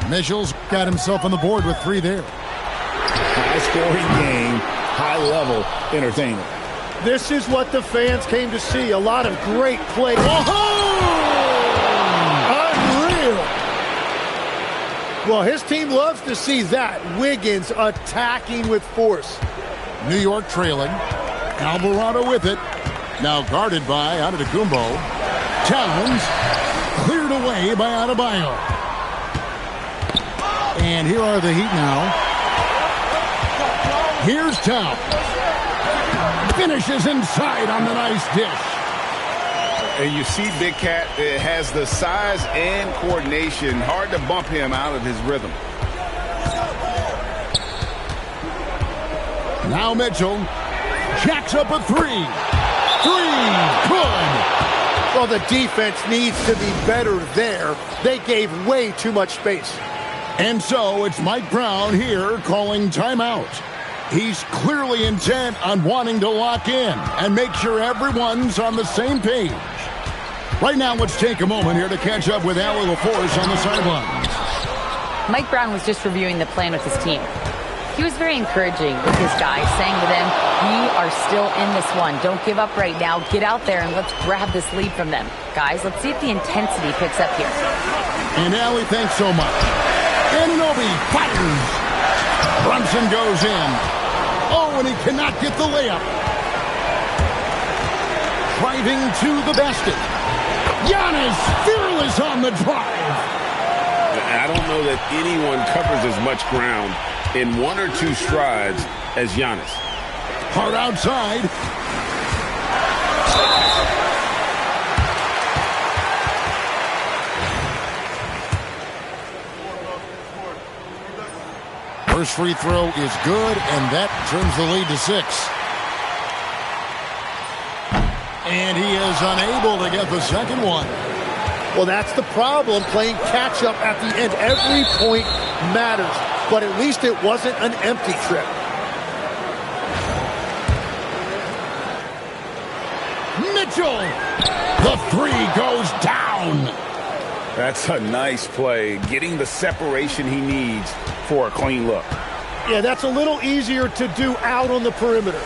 Mitchell's got himself on the board with 3 there. High-scoring game, high-level entertainment. This is what the fans came to see. A lot of great play. Unreal. Well, his team loves to see that. Wiggins attacking with force. New York trailing. Alvarado with it. Now guarded by Antetokounmpo. Towns cleared away by Adebayo. And here are the Heat now. Here's Towns. Finishes inside on the nice dish. And you see Big Cat has the size and coordination. Hard to bump him out of his rhythm. Now Mitchell jacks up a three. Good. Well, the defense needs to be better there. They gave way too much space. And so it's Mike Brown here calling timeout. He's clearly intent on wanting to lock in and make sure everyone's on the same page. Right now, let's take a moment here to catch up with Allie LaForce on the sidelines. Mike Brown was just reviewing the plan with his team. He was very encouraging with his guys, saying to them, we are still in this one. Don't give up right now. Get out there and let's grab this lead from them. Guys, let's see if the intensity picks up here. And Allie, thanks so much. Anunoby fires. Brunson goes in. Oh, and he cannot get the layup. Driving to the basket. Giannis fearless on the drive. I don't know that anyone covers as much ground in 1 or 2 strides as Giannis. Hard outside. First free throw is good, and that turns the lead to 6. And he is unable to get the second one. Well, that's the problem, playing catch-up at the end. Every point matters, but at least it wasn't an empty trip. Mitchell! The three goes down. That's a nice play, getting the separation he needs for a clean look. Yeah, that's a little easier to do out on the perimeter.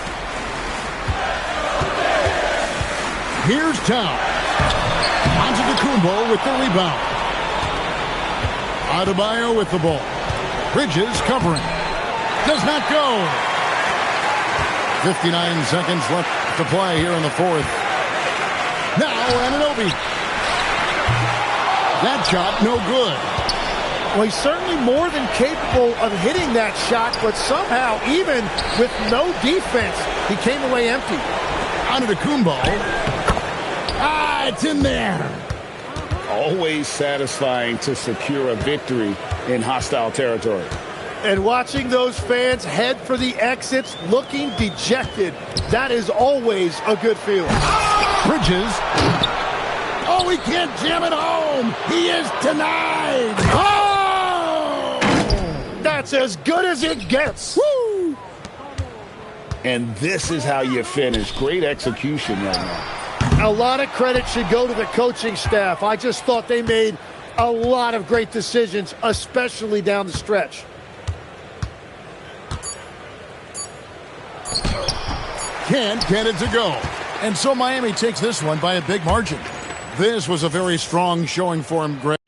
Here's Towns. Antetokounmpo with the rebound. Adebayo with the ball. Bridges covering. Does not go. 59 seconds left to play here in the fourth. Now Anunoby. That shot no good. Well, he's certainly more than capable of hitting that shot, but somehow, even with no defense, he came away empty. Antetokounmpo. It's in there. Always satisfying to secure a victory in hostile territory. And watching those fans head for the exits looking dejected, that is always a good feeling. Bridges. Oh, he can't jam it home. He is denied. Oh! That's as good as it gets. Woo! And this is how you finish. Great execution right now. A lot of credit should go to the coaching staff. I just thought they made a lot of great decisions, especially down the stretch. 10 it to go. And so Miami takes this one by a big margin. This was a very strong showing for him, Greg.